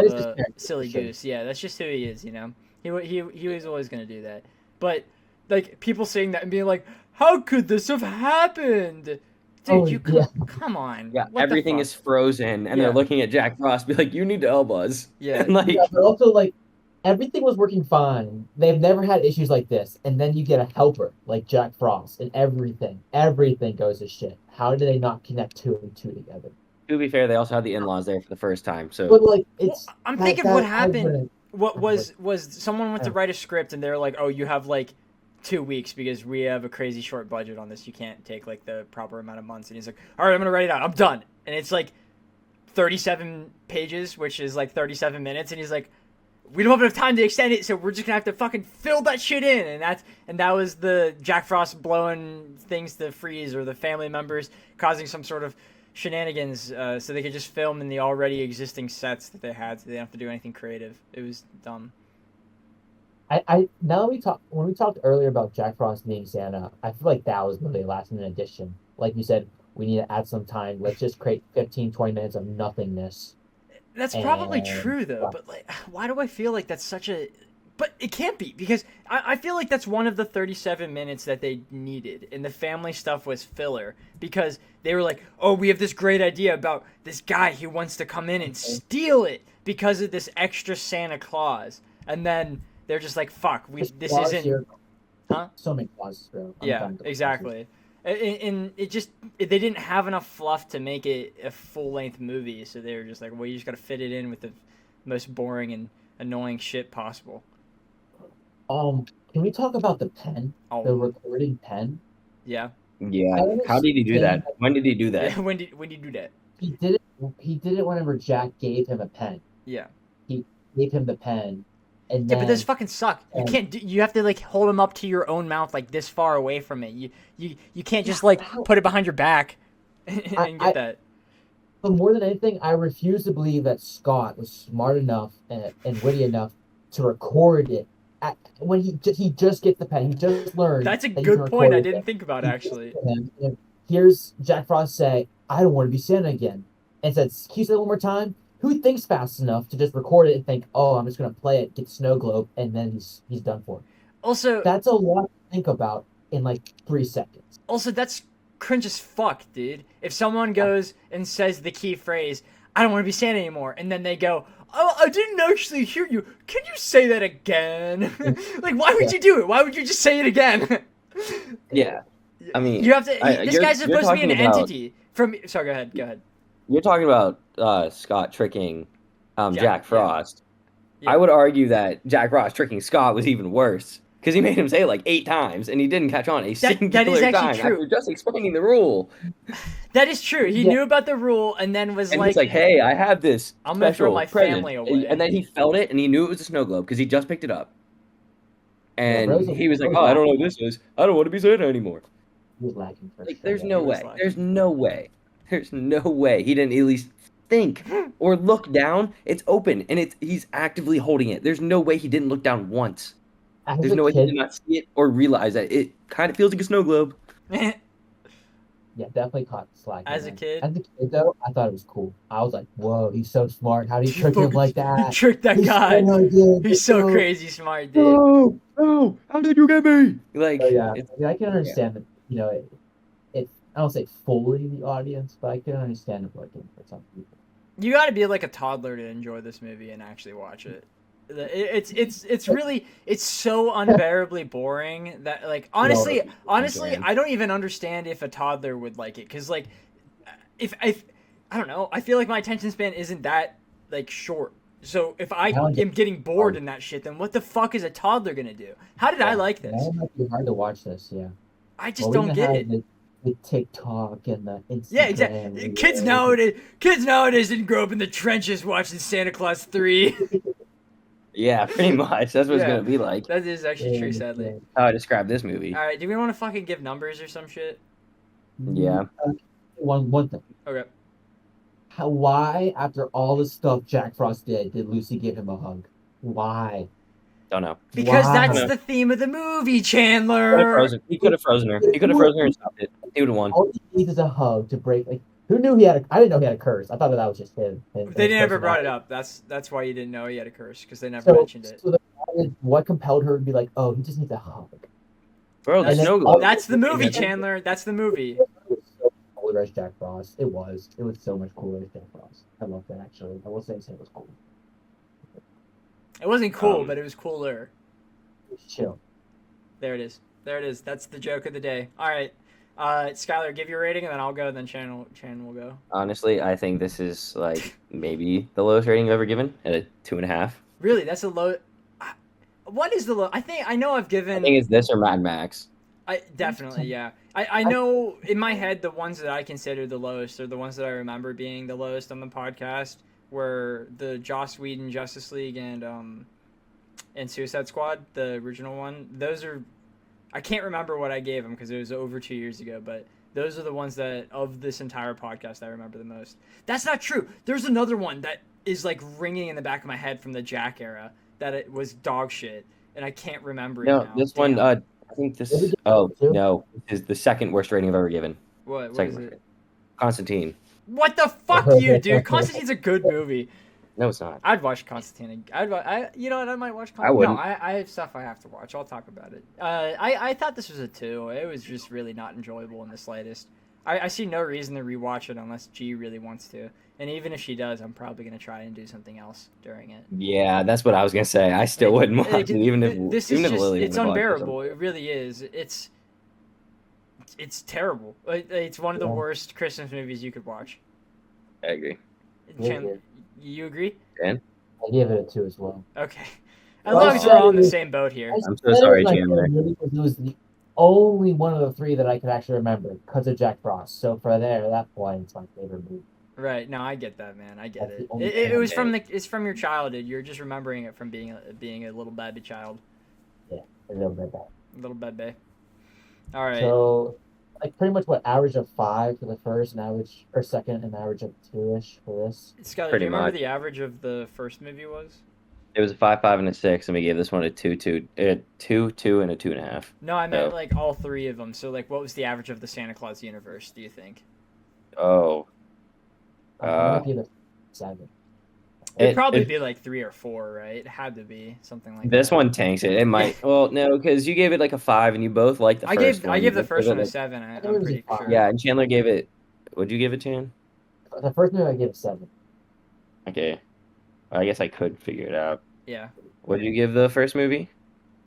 is his a character, silly for sure. goose. Yeah, that's just who he is. You know, he was always gonna do that. But like people saying that and being like, "How could this have happened?" Dude, Oh, you could yeah. come on. Yeah, What the everything fuck? is frozen, and Yeah. they're looking at Jack Frost, be like, "You need to help us." Yeah. And like, Yeah, but also like everything was working fine. They've never had issues like this, and then you get a helper like Jack Frost, and everything goes to shit. How do they not connect two and two together? to be fair, they also had the in-laws there for the first time, so But like it's. Well, I'm that- thinking that- what I happened. wouldn't- What was someone went to write a script and they're like, "Oh, you have like 2 weeks because we have a crazy short budget on this. You can't take like the proper amount of months." And he's like, "All right, I'm gonna write it out. I'm done." And it's like 37 pages, which is like 37 minutes. And he's like, "We don't have enough time to extend it, so we're just gonna have to fucking fill that shit in." And that was the Jack Frost blowing things to freeze, or the family members causing some sort of shenanigans, so they could just film in the already existing sets that they had, so they don't have to do anything creative. It was dumb. I now when we talked earlier about Jack Frost being Santa, I feel like that was really a last minute addition. Like you said, we need to add some time. Let's just create 15-20 minutes of nothingness. That's probably And- true though, but like, why do I feel like that's such a? But it can't be, because I feel like that's one of the 37 minutes that they needed, and the family stuff was filler because they were like, "Oh, we have this great idea about this guy who wants to come in and steal it because of this extra Santa Claus," and then they're just like, "Fuck, this Clauses isn't." here- Huh? So many clauses, bro. I'm Yeah, done with the exactly. And it just, they didn't have enough fluff to make it a full-length movie, so they were just like, well, you just gotta fit it in with the most boring and annoying shit possible. clauses. Can we talk about the pen? The Oh, recording pen? yeah. yeah. I How did he do that? understand- When did he do that? Yeah, when did you do that? He did it whenever Jack gave him a pen. Yeah. Gave him the pen. And Yeah, then but those fucking suck. You and- can't do, you have to like hold them up to your own mouth like this far away from it. You can't just Yeah, like how- put it behind your back and get I- that. But more than anything, I refuse to believe that Scott was smart enough and witty enough to record it when he just gets the pen. He just learned. That's a that you good can point. record I it. didn't think about He actually. gets to him, and here's Jack Frost say, "I don't want to be Santa again," and says, "Can you say that one more time?" Who thinks fast enough to just record it and think, "Oh, I'm just gonna play it, get snow globe, and then he's done for." Also, That's a lot to think about in like 3 seconds. that's cringe as fuck, dude. If someone goes and says the key phrase, "I don't want to be Santa anymore," and then they go, "Oh, I didn't actually hear you. Can you say that again?" Like, why would you do it? Why would you just say it again? Yeah. I mean, You have to. This you're- guy's you're supposed to be an talking about- entity. Sorry, go ahead. Go ahead. You're talking about Scott tricking Jack yeah. Frost. Yeah. I would argue that Jack Frost tricking Scott was even worse because he made him say it like 8 times and he didn't catch on a singular that is actually time true. after just explaining the rule. That is true. He Yeah. knew about the rule and then was And like, he's like, "Hey, I have this I'm gonna throw special my present." family away. And then he felt it and he knew it was a snow globe because he just picked it up. And Rosa- he was like, Rosa- "Oh, I don't know what this is. I don't want to be Santa anymore." He was lacking for Like, sure. there's Yeah. no he was way. like- There's no way. There's no way he didn't at least think or look down. It's open and he's actively holding it. There's no way he didn't look down once. As There's a no way he kid, did not see it or realize that it kind of feels like a snow globe. yeah, definitely caught slack. As a Man. kid? As a kid, though, I thought it was cool. I was like, "Whoa, he's so smart. How do you He trick him fucking like he that? tricked that He's guy. so good. He's so crazy smart, dude. No, no, how did you get me? Like, Oh yeah, it's, I mean, I can yeah. understand that. It. I don't say fully the audience, but I can understand it working for some people. You got to be like a toddler to enjoy this movie and actually watch it. It's really it's so unbearably boring that like honestly Enjoying. I don't even understand if a toddler would like it because like if I don't know, I feel like my attention span isn't that like short. So if I Now am getting bored in that shit, then what the fuck is a toddler gonna do? How did I like this? Now it might be hard to watch this. Yeah. I just Well, we don't even get have it. the TikTok and the Instagram. Yeah, exactly. Kids nowadays didn't grow up in the trenches watching Santa Claus 3. Yeah, pretty much. That's what it's Yeah. gonna be like. That is actually true, sadly. How I describe this movie. All right, do we want to fucking give numbers or some shit? Yeah. One thing. Okay. Why, after all the stuff Jack Frost did Lucy give him a hug? Why? Don't know. Because Why? that's the theme of the movie, He could have Chandler. frozen. He could have frozen her. He could have frozen her and stopped it. He would have won. All he needs is a hug to break. Like, who knew he had a? I didn't know he had a curse. I thought that was just him. They never brought it up. That's why you didn't know he had a curse because they never mentioned it. So what compelled her to be like, oh, he just needs a hug? Bro, the And then snow all- globe. That's the movie, Chandler. That's the movie. It was so cooler as Jack Frost. It was so much cooler as Jack Frost. I love that actually. I will say it was cool. It wasn't cool, but it was cooler. It was chill. There it is. There it is. That's the joke of the day. All right. Skylar, give your rating, and then I'll go, and then Chan will go. Honestly, I think this is like maybe the lowest rating I've ever given at a 2.5. Really? That's a low... What is the low... I know I've given... I think it's this or Mad Max. Definitely, yeah. I know in my head the ones that I consider the lowest are the ones that I remember being the lowest on the podcast were the Joss Whedon Justice League and Suicide Squad, the original one. Those are... I can't remember what I gave them because it was over 2 years ago, but those are the ones that, of this entire podcast, I remember the most. That's not true. There's another one that is like ringing in the back of my head from the Jack era that it was dog shit, and I can't remember it No, now. this Damn. one, I think this. Oh, no. This is the second worst rating I've ever given. What Second is worst. it? Constantine. What the fuck, you, dude? Constantine's a good movie. No, it's not. I'd watch Constantine. You know what? I might watch. I wouldn't. No, I have stuff I have to watch. I'll talk about it. I thought this was a 2. It was just really not enjoyable in the slightest. I see no reason to rewatch it unless G really wants to. And even if she does, I'm probably gonna try and do something else during it. Yeah, that's what I was gonna say. I still wouldn't watch it, even if this even is if just Lily it's wouldn't watch unbearable. It really is. It's terrible. It's one of the worst Christmas movies you could watch. I agree. Chandler, you agree? Dan? I gave it a 2 as well. Okay. As long as we're all in the same boat here. I'm so sorry, Chandler. It was the only one of the 3 that I could actually remember because of Jack Frost. So for that point, it's my favorite movie. Right. No, I get that, man. I get That's the it. only It thing was I from it's from your childhood. You're just remembering it from being a little baby child, A little bit back. little baby. All right. So, like pretty much what average of 5 for the first, and average or second, and average of 2-ish for this. Skylar, do pretty you remember much. the average of the first movie was? It was a 5, 5, and a 6, and we gave this one a 2, 2, 2, and a 2.5. No, I meant Oh. like all 3 of them. So like, what was the average of the Santa Claus universe? Do you think? Oh, I'm gonna give it 7. It'd probably be like 3 or 4, right? It had to be something like this that. one tanks it. It might. Well, no, because you gave it like a 5, and you both liked the first one. I gave the You first gave one it, a like- 7. I I'm think it was a pretty 5. sure. Yeah, and Chandler gave it. What'd you give it, Chan? The first movie I gave 7. Okay, I guess I could figure it out. Yeah. What did you give the first movie?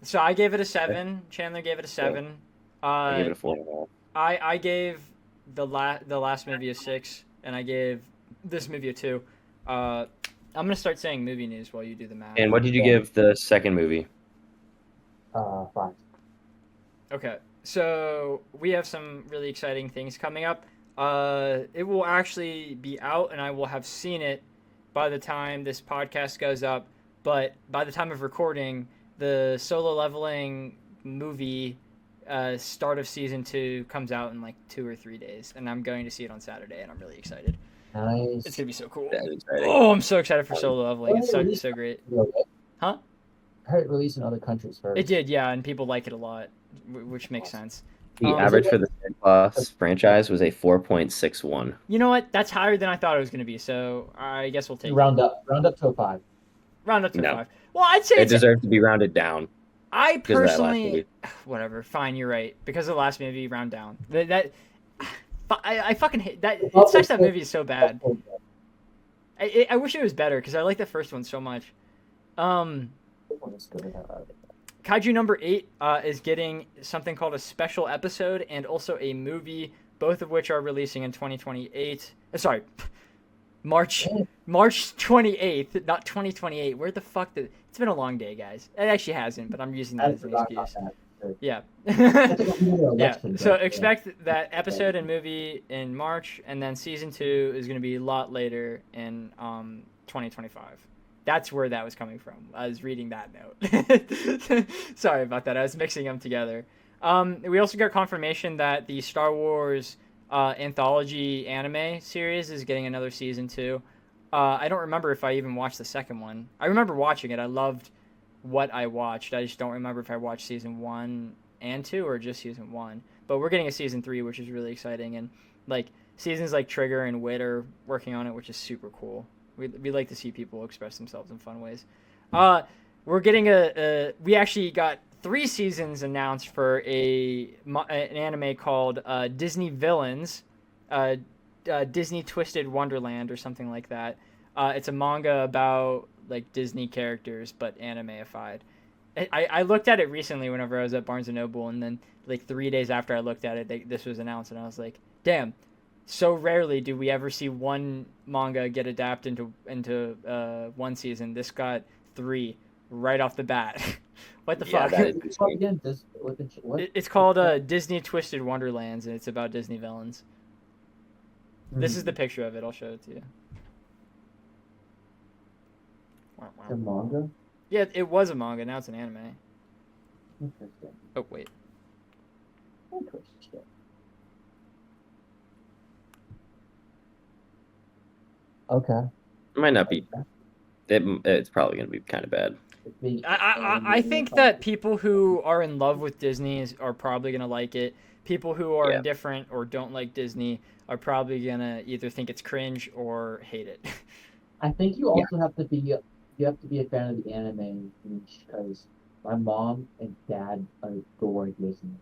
So I gave it a 7. Chandler gave it a 7. I gave it a 4.5. I gave the last movie a 6, and I gave this movie a 2. I'm gonna start saying movie news while you do the math. And what did you give the second movie? 5. Okay, so we have some really exciting things coming up. It will actually be out, and I will have seen it by the time this podcast goes up. But by the time of recording, the Solo Leveling movie, start of season 2, comes out in like 2 or 3 days, and I'm going to see it on Saturday, and I'm really excited. Nice. It's gonna be so cool. That is exciting. Oh, I'm so excited for Solo Leveling. It's so great. Huh? heard it released in other countries first. It did, yeah, and people like it a lot, which makes sense. The Um, average for the Santa Claus franchise was a 4.61. You know what? That's higher than I thought it was going to be, so I guess we'll take Round it. up to a 5. Round up to No. 5. Well, I'd say It it's. deserved to be rounded down. I because of that last personally, movie. whatever. Fine, you're right. Because of the last movie, round down. I fucking hate that. It Oh, sucks that okay. movie is so bad. I wish it was better because I like the first one so much. Kaiju number 8 is getting something called a special episode and also a movie, both of which are releasing in 2028. Sorry, March 28th, not 2028. Where the fuck did... It's been a long day, guys. It actually hasn't, but I'm using that as an excuse. Yeah. Yeah. So expect that episode and movie in March, and then season 2 is going to be a lot later in 2025. That's where that was coming from. I was reading that note. Sorry about that. I was mixing them together. We also got confirmation that the Star Wars anthology anime series is getting another season 2. I don't remember if I even watched the second one. I remember watching it. I loved what I watched. I just don't remember if I watched season 1 and 2 or just season 1. But we're getting a season 3, which is really exciting. And like seasons like Trigger and Wit are working on it, which is super cool. We like to see people express themselves in fun ways. We're getting we actually got 3 seasons announced for an anime called Disney Villains, Disney Twisted Wonderland or something like that. It's a manga about like Disney characters but animeified. I looked at it recently whenever I was at Barnes & Noble, and then like 3 days after I looked at it, this was announced, and I was like, damn. So rarely do we ever see one manga get adapted into one season. This got 3 right off the bat. What the fuck? It's called Disney Twisted Wonderlands, and it's about Disney villains. This is the picture of it. I'll show it to you. The manga? Yeah, it was a manga. Now it's an anime. Interesting. Oh, wait. Interesting. Okay. It might not be. It's probably going to be kind of bad. I think that people who are in love with Disney are probably going to like it. People who are indifferent or don't like Disney are probably going to either think it's cringe or hate it. I think you also have to be a fan of the anime because my mom and dad adore Disney.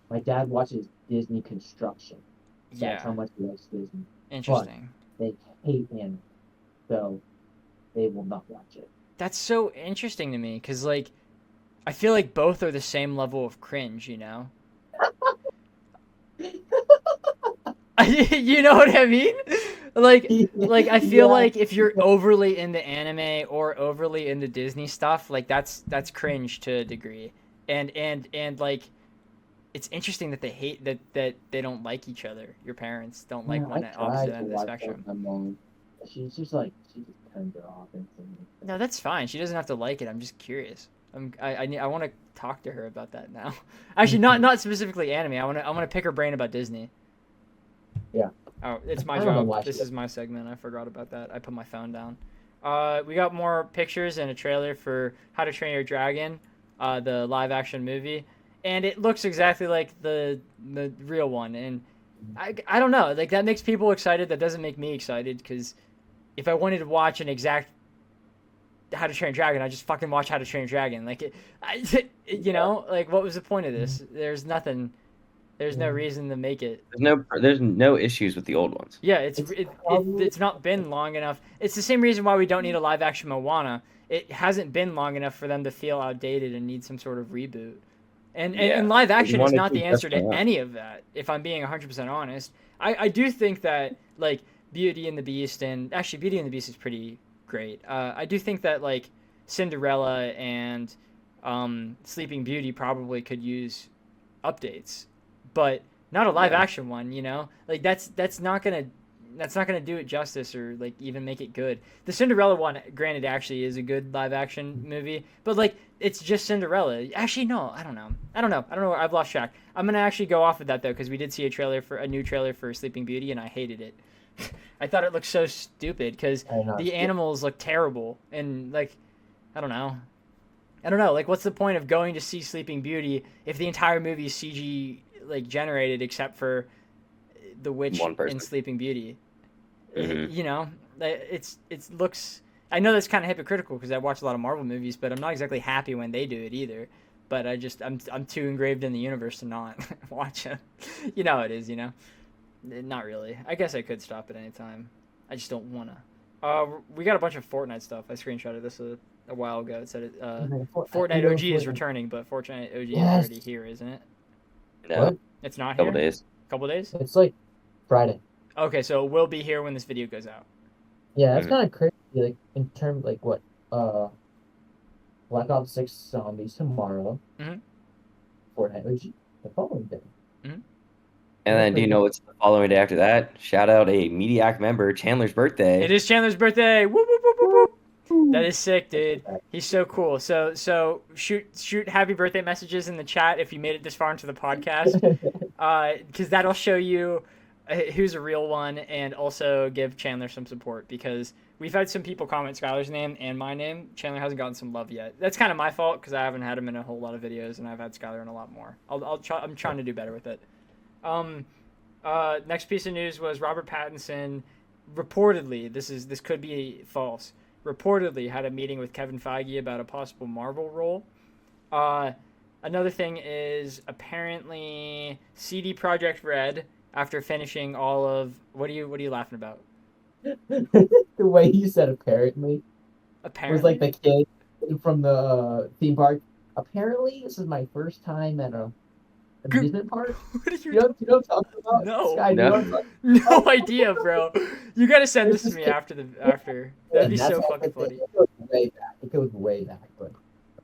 My dad watches Disney Construction. That's how much he likes Disney. Interesting. But they hate anime, so they will not watch it. That's so interesting to me because, like, I feel like both are the same level of cringe, you know? You know what I mean? Like I feel like if you're overly into anime or overly into Disney stuff, like that's cringe to a degree. And like it's interesting that they hate that they don't like each other. Your parents don't like one at opposite end of the spectrum. My mom, she just turned it off instantly. No, that's fine. She doesn't have to like it. I'm just curious. I want to talk to her about that now. Actually, not specifically anime. I want to pick her brain about Disney. Yeah. Oh, it's my job. This is my segment. I forgot about that. I put my phone down. We got more pictures and a trailer for How to Train Your Dragon, the live-action movie, and it looks exactly like the real one. And I don't know, like that makes people excited. That doesn't make me excited because if I wanted to watch an exact How to Train Your Dragon, I just fucking watch How to Train Your Dragon. Like, you know, like what was the point of this? There's nothing. There's no reason to make it. There's no issues with the old ones. Yeah, it's not been long enough. It's the same reason why we don't need a live action Moana. It hasn't been long enough for them to feel outdated and need some sort of reboot. And live action is not the answer to any of that, if I'm being 100% honest. I do think that, like, Beauty and the Beast, and actually Beauty and the Beast is pretty great. I do think that, like, Cinderella and Sleeping Beauty probably could use updates. But not a live action one, you know? Like that's not gonna do it justice or like even make it good. The Cinderella one, granted, actually is a good live action movie, but like it's just Cinderella. Actually, no, I don't know. I've lost track. I'm gonna actually go off of that though because we did see a new trailer for Sleeping Beauty and I hated it. I thought it looked so stupid because the animals look terrible and like I don't know. I don't know. Like, what's the point of going to see Sleeping Beauty if the entire movie is CG like generated except for the witch One person. in Sleeping Beauty? Mhm. You know, it looks. I know that's kind of hypocritical because I watch a lot of Marvel movies, but I'm not exactly happy when they do it either. But I'm too engraved in the universe to not watch it. You know how it is. You know, not really. I guess I could stop at any time. I just don't wanna. We got a bunch of Fortnite stuff. I screenshotted this a while ago. It said Fortnite OG is returning, but Fortnite OG is already here, isn't it? No, What? It's not couple here. days. Couple days. It's like Friday. Okay, so it will be here when this video goes out. Yeah, that's Mhm. kind of crazy. Like in terms, like what? Black Ops 6 Zombies tomorrow. Mhm. Fortnite OG the following day. And then, do you know what's the following day after that? Shout out a Mediak member, Chandler's birthday. It is Chandler's birthday. Whoop, whoop, whoop, whoop, whoop. That is sick, dude. He's so cool. So shoot happy birthday messages in the chat if you made it this far into the podcast, because that'll show you who's a real one, and also give Chandler some support because we've had some people comment Skylar's name and my name. Chandler hasn't gotten some love yet. That's kind of my fault because I haven't had him in a whole lot of videos, and I've had Skylar in a lot more. I'm trying to do better with it. Next piece of news was Robert Pattinson reportedly, this could be false, reportedly had a meeting with Kevin Feige about a possible Marvel role. Another thing is apparently CD Projekt Red, after finishing all of what are you laughing about? The way you said apparently Apparently was like the kid from the theme park. Apparently, this is my first time at a amusement park. What are You know what I'm talking about? No. Sky, No. you know what I'm talking No idea, bro. You gotta send this to me after. That'd be so fucking funny. It goes way back. It goes way back, but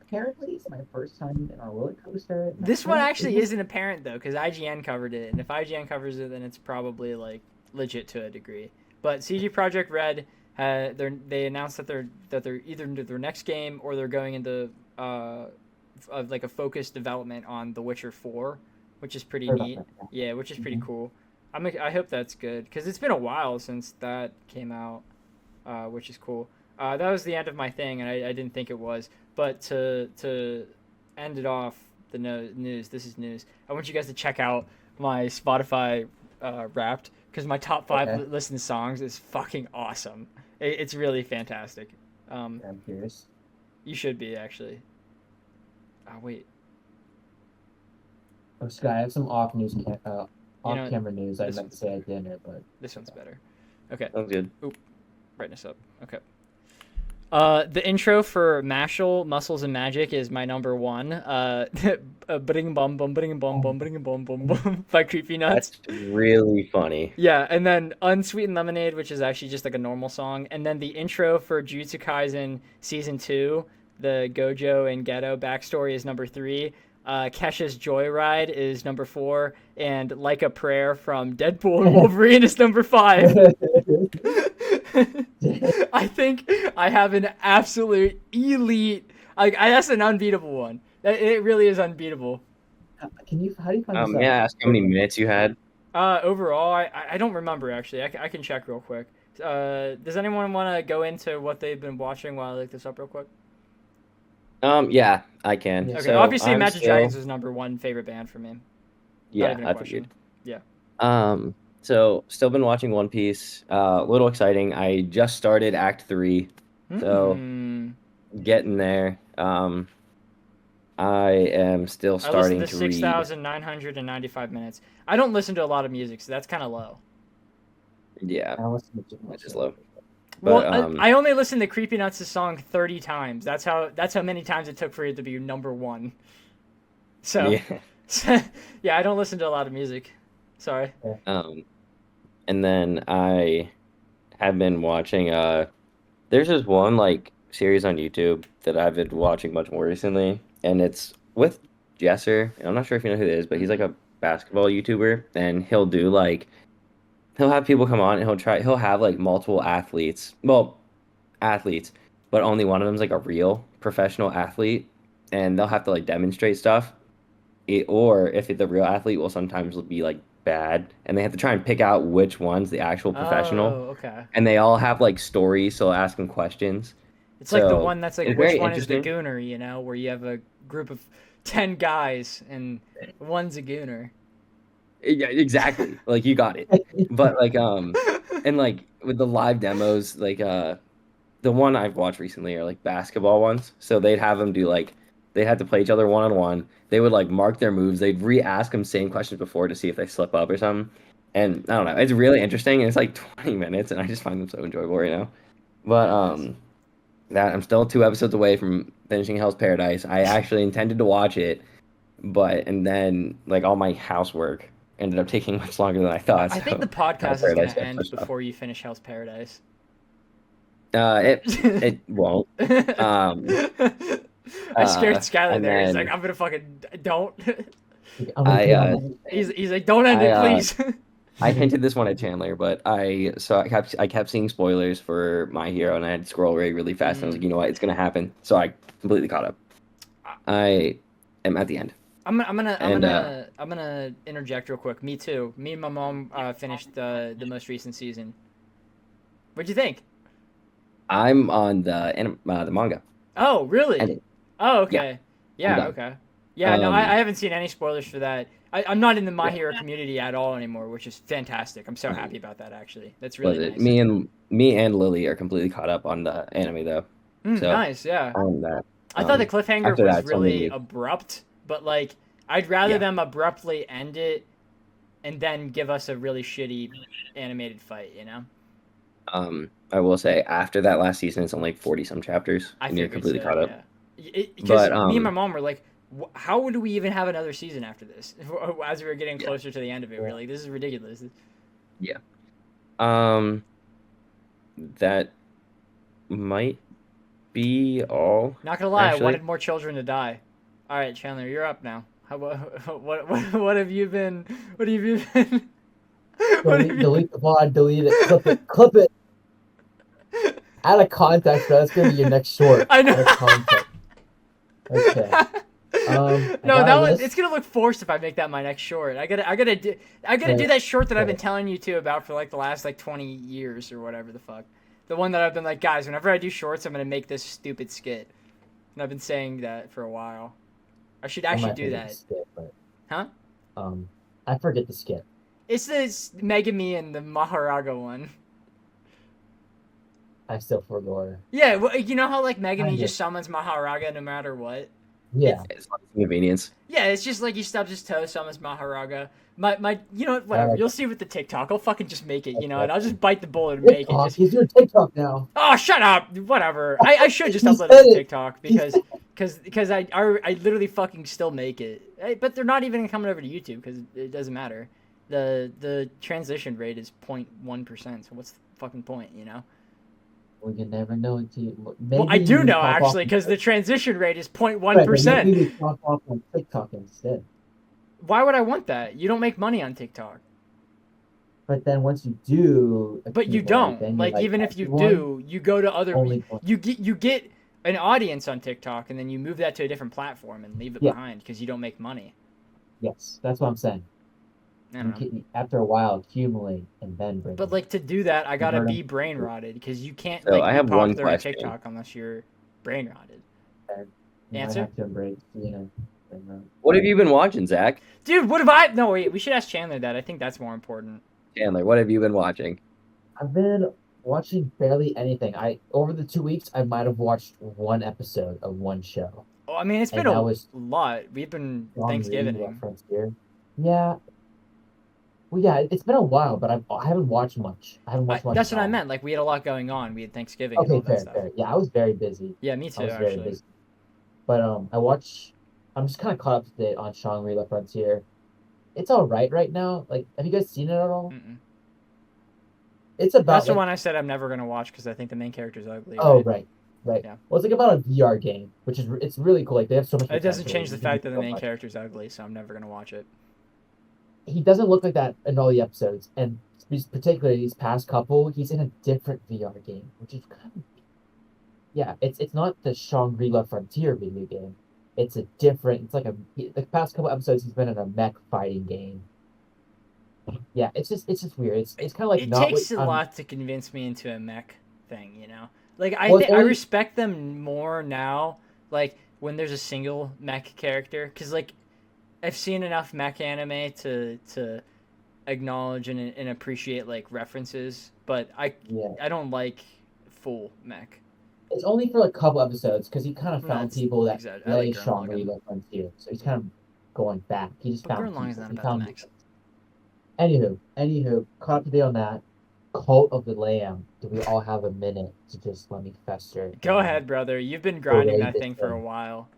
apparently it's my first time in our roller coaster. This one actually isn't apparent though, because IGN covered it, and if IGN covers it, then it's probably like legit to a degree. But CG Projekt Red, they announced that they're either into their next game or they're going into like a focused development on The Witcher 4, which is pretty neat. Yeah, which is pretty cool. I hope that's good because it's been a while since that came out, which is cool. That was the end of my thing, and I didn't think it was. But to end it off, the news. This is news. I want you guys to check out my Spotify Wrapped because my top 5 listened songs is fucking awesome. It's really fantastic. I'm curious. You should be actually. Oh wait. Oh, Sky, I have some off-camera news I meant to say at dinner, but this one's better. Okay. Sounds good. Brightness up. Okay. The intro for Mashal, Muscles and Magic is my number 1. Bring bum bum bring bum bum bring bum bum bum by Creepy Nuts. That's really funny. Yeah, and then Unsweetened Lemonade, which is actually just like a normal song, and then the intro for Jujutsu Kaisen Season 2, the Gojo and Geto backstory is number 3. Kesha's Joyride is number 4, and Like a Prayer from Deadpool and Wolverine is number 5. I think I have an absolute elite. That's an unbeatable one. It really is unbeatable. How do you find this out? May I ask how many minutes you had? Overall, I don't remember actually. I can check real quick. Does anyone want to go into what they've been watching while I look this up real quick? Yeah, I can. Okay, So obviously I'm Imagine still- Dragons was number 1 favorite band for me. Not Yeah, even a I question. figured. Yeah. So still been watching One Piece. A little exciting. I just started Act 3, so getting there. I am still starting I to listened to read. 6,995 minutes. I don't listen to a lot of music, so that's kind of low. Yeah, I listen to which is low. Well, But I only listened to Creepy Nuts' song 30 times. That's how many times it took for it to be number 1. So, yeah. yeah, I don't listen to a lot of music. Sorry. And then I have been watching. There's this one like series on YouTube that I've been watching much more recently, and it's with Jesser. I'm not sure if you know who it is, but he's like a basketball YouTuber, and he'll have people come on and he'll have like multiple athletes, but only one of them's like a real professional athlete, and they'll have to like demonstrate stuff. Or if the real athlete will sometimes be like bad, and they have to try and pick out which one's the actual professional. Oh, okay. And they all have like stories, so I'll ask them questions. It's like the So one that's like, it's which very one is the interesting. gooner, you know, where you have a group of 10 guys and one's a gooner. Yeah, exactly. Like you got it. But like and like with the live demos, like the one I've watched recently are like basketball ones. So they'd have them do like they'd have to play each other one on one. They would like mark their moves. They'd re-ask them same questions before to see if they slip up or something. And I don't know, it's really interesting. And it's like 20 minutes, and I just find them so enjoyable right now. But Nice. that I'm still 2 episodes away from finishing Hell's Paradise. I actually intended to watch it, but and then like all my housework ended up taking much longer than I thought. I think the So Hell's podcast is going Paradise to got end pushed off. before you finish Hell's Paradise. It won't. Um, I scared Skylar and there. He's like, then I'm gonna fucking don't. I'm gonna I put on uh my He's like, don't end I it, please. I hinted this one at Chandler, but I kept seeing spoilers for My Hero, and I had to scroll really fast. And I was like, you know what, it's gonna happen. So I completely caught up. I am at the end, and I'm gonna interject real quick. Me too. Me and my mom finished the most recent season. What'd you think? I'm on the manga, Oh, really? and Oh, yeah, okay. I'm Yeah, done. okay. Yeah, no, I Um, haven't seen any spoilers for that. I'm not in the My yeah, Hero community at all anymore, which is fantastic. I'm so no, happy about that, actually. That's was really it nice. me and Lily are completely caught up on the anime though, so Nice, yeah. on that. I thought the cliffhanger After was that, it's only really me. abrupt, but like, I'd rather Yeah. them abruptly end it and then give us a really shitty animated fight, you know? I will say after that last season, it's only 40 some chapters, I and you're figured completely so, caught up. yeah. Because But me and my mom were like, how do we even have another season after this? As we were getting yeah, closer to the end of it, we are like, this is ridiculous. yeah. Um, that might be all. Not gonna lie, I Actually, wanted more children to die. All right, Chandler, you're up now. What have you been? What have you been? What have you? delete the pod, delete it, clip it. Out of context, bro. That's gonna be your next short. I know. Out of context. Okay. I No, got a that one, list. it's gonna look forced if I make that my next short. I gotta do that short that I've been telling you to about for like the last like 20 years or whatever the fuck. The one that I've been like, guys, whenever I do shorts, I'm gonna make this stupid skit, and I've been saying that for a while. I should actually do that. Skip, but, Huh? I forget the skip. It's this Megami and the Maharaga one. I still forgot. Yeah, well, you know how like Megami Kinda. just summons Maharaga no matter what. Yeah. it's not convenience. Yeah, it's just like he stubs his toe, summons Maharaga. You know what? Whatever. You'll see with the TikTok. I'll fucking just make it, you know, and I'll just bite the bullet and make it. TikTok. Just He's doing TikTok now. oh, shut up. Whatever. I should just He upload said it to it. TikTok because I literally fucking still make it. But they're not even coming over to YouTube because it doesn't matter. The transition rate is 0.1%. So what's the fucking point, you know? We can never know until Well, I do know actually because the transition rate is 0.1%. Maybe we pop off on TikTok instead. Why would I want that? You don't make money on TikTok. But then once you do, But you don't. then Like you're even if you everyone, do, you go to other only you get an audience on TikTok and then you move that to a different platform and leave it Yeah. behind because you don't make money. Yes, that's what I'm saying. I don't know. After a while, accumulate and then bring. But it. like to do that, I gotta Convert be 'em. brain rotted because you can't So like I be have one popular on question. TikTok unless you're brain rotted. You Answer? might have to embrace, bring it up. What have you been watching, Zach? Dude, what have I? No, wait. We should ask Chandler that. I think that's more important. Chandler, what have you been watching? I've been watching barely anything. Over the 2 weeks, I might have watched one episode of one show. Oh, I mean, it's been And that a was lot. We've been Thanksgiving. Frontier. Yeah. Well, yeah, it's been a while, but I haven't watched much. I haven't watched much. That's at what I all. meant. Like we had a lot going on. We had Thanksgiving and all Okay, that fair, stuff. fair. Yeah, I was very busy. Yeah, me too. I was very Actually. busy. But I'm just kind of caught up to date on Shangri-La Frontier. It's all right now. Like, have you guys seen it at all? Mm-mm. It's about That's the like, one I said I'm never gonna watch because I think the main character's ugly. oh right? right. Yeah. Well, it's like about a VR game, which is it's really cool. Like they have so much. It doesn't potential. change the You can fact do that the so main much. character's ugly, so I'm never gonna watch it. He doesn't look like that in all the episodes, and particularly these past couple, he's in a different VR game, which is kind of yeah. It's not the Shangri-La Frontier video game. It's a different. It's like the past couple episodes he's been in a mech fighting game. Yeah, it's just weird. It's kind of like It not takes what, a lot to convince me into a mech thing, you know. Like I Well, think it's I only- respect them more now. Like when there's a single mech character, because like I've seen enough mech anime to acknowledge and appreciate like references, but Yeah. I don't like full mech. It's only for a couple episodes because he kind of No, found it's people that exact. I like really Gurren strongly Lagann, like Frontier. So he's kind of going back. He just but found Gurren Lagann is people. not He about the found mechs. Anywho, caught up to date on that. Cult of the Lamb. Do we all have a minute to just let me fester? Go and ahead, brother. You've been grinding berate that this thing for a thing? while.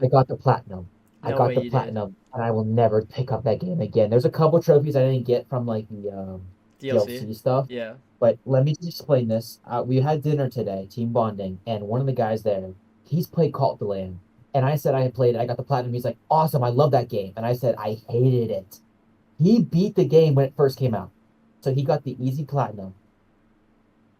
I got the platinum. I No got way the you did. platinum, and I will never pick up that game again. There's a couple trophies I didn't get from like the DLC. DLC stuff. Yeah. But let me just explain this. We had dinner today, team bonding, and one of the guys there, he's played Cult of the Lamb. And I said I had played it, I got the platinum. He's like, awesome, I love that game. And I said I hated it. He beat the game when it first came out. So he got the easy platinum.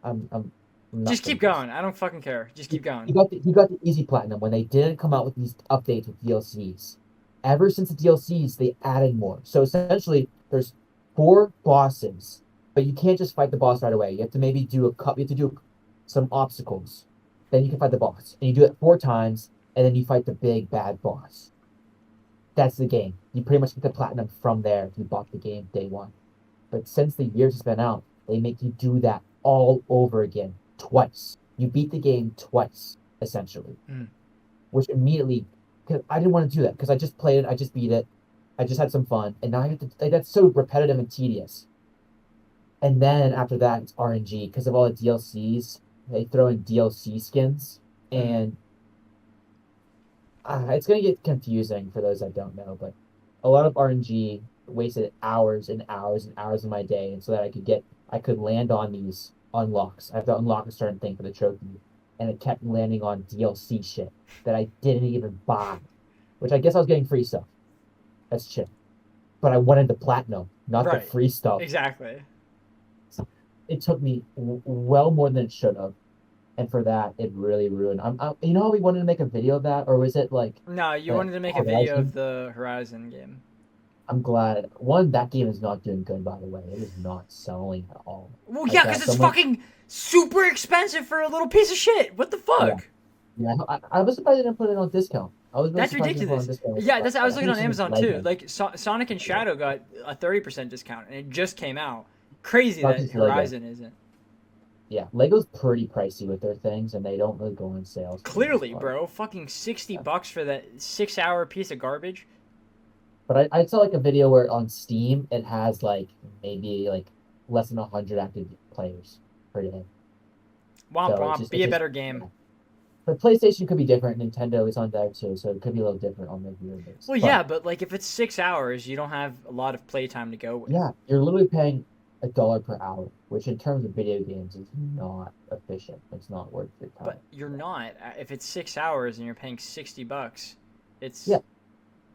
I'm not Just keep finished. going. I don't fucking care. Just keep He going. got the easy platinum when they didn't come out with these updates with DLCs. Ever since the DLCs, they added more. So essentially, there's 4 bosses, but you can't just fight the boss right away. You have to maybe do a couple. You have to do some obstacles, then you can fight the boss, and you do it 4 times, and then you fight the big bad boss. That's the game. You pretty much get the platinum from there if you bought the game day one. But since the years it's been out, they make you do that all over again, twice. You beat the game twice, essentially. Mm. Which immediately, because I didn't want to do that because I just played it, I just beat it, I just had some fun, and now I have to. Like, that's so repetitive and tedious. And then after that, it's RNG because of all the DLCs. They throw in DLC skins, and it's gonna get confusing for those that don't know. But a lot of RNG wasted hours and hours and hours of my day, and so that I could land on these unlocks. I have to unlock a certain thing for the trophy, and it kept landing on DLC shit that I didn't even buy, which I guess I was getting free stuff. That's chill. But I wanted the platinum, not the Right. free stuff. Exactly. It took me well more than it should have, and for that, it really ruined. You know how we wanted to make a video of that, or was it like No, you the wanted to make a video Horizon? of the Horizon game. I'm glad. That game is not doing good, by the way. It is not selling at all. Well, Like yeah, that, because it's someone- fucking super expensive for a little piece of shit. What the fuck? Yeah, I was surprised they didn't put it on discount. I was really That's surprised they didn't put it on ridiculous. discount. Yeah, that's. I was looking think on it's just Amazon too. Lego. Like Sonic and Shadow got a 30% discount, and it just came out. Crazy That's that just Lego. Horizon isn't. Yeah, Lego's pretty pricey with their things, and they don't really go on sales. Clearly, bro. Fucking $60 for that 6-hour piece of garbage. But I saw like a video where on Steam it has like maybe like less than 100 active players per day. Womp So womp. Be a better game. But PlayStation could be different. Nintendo is on there too, so it could be a little different on their viewer base. Well, yeah, but like if it's 6 hours, you don't have a lot of playtime to go with. Yeah, you're literally paying $1 per hour, which in terms of video games is not efficient. It's not worth your time. But you're not. If it's 6 hours and you're paying $60, it's Yeah.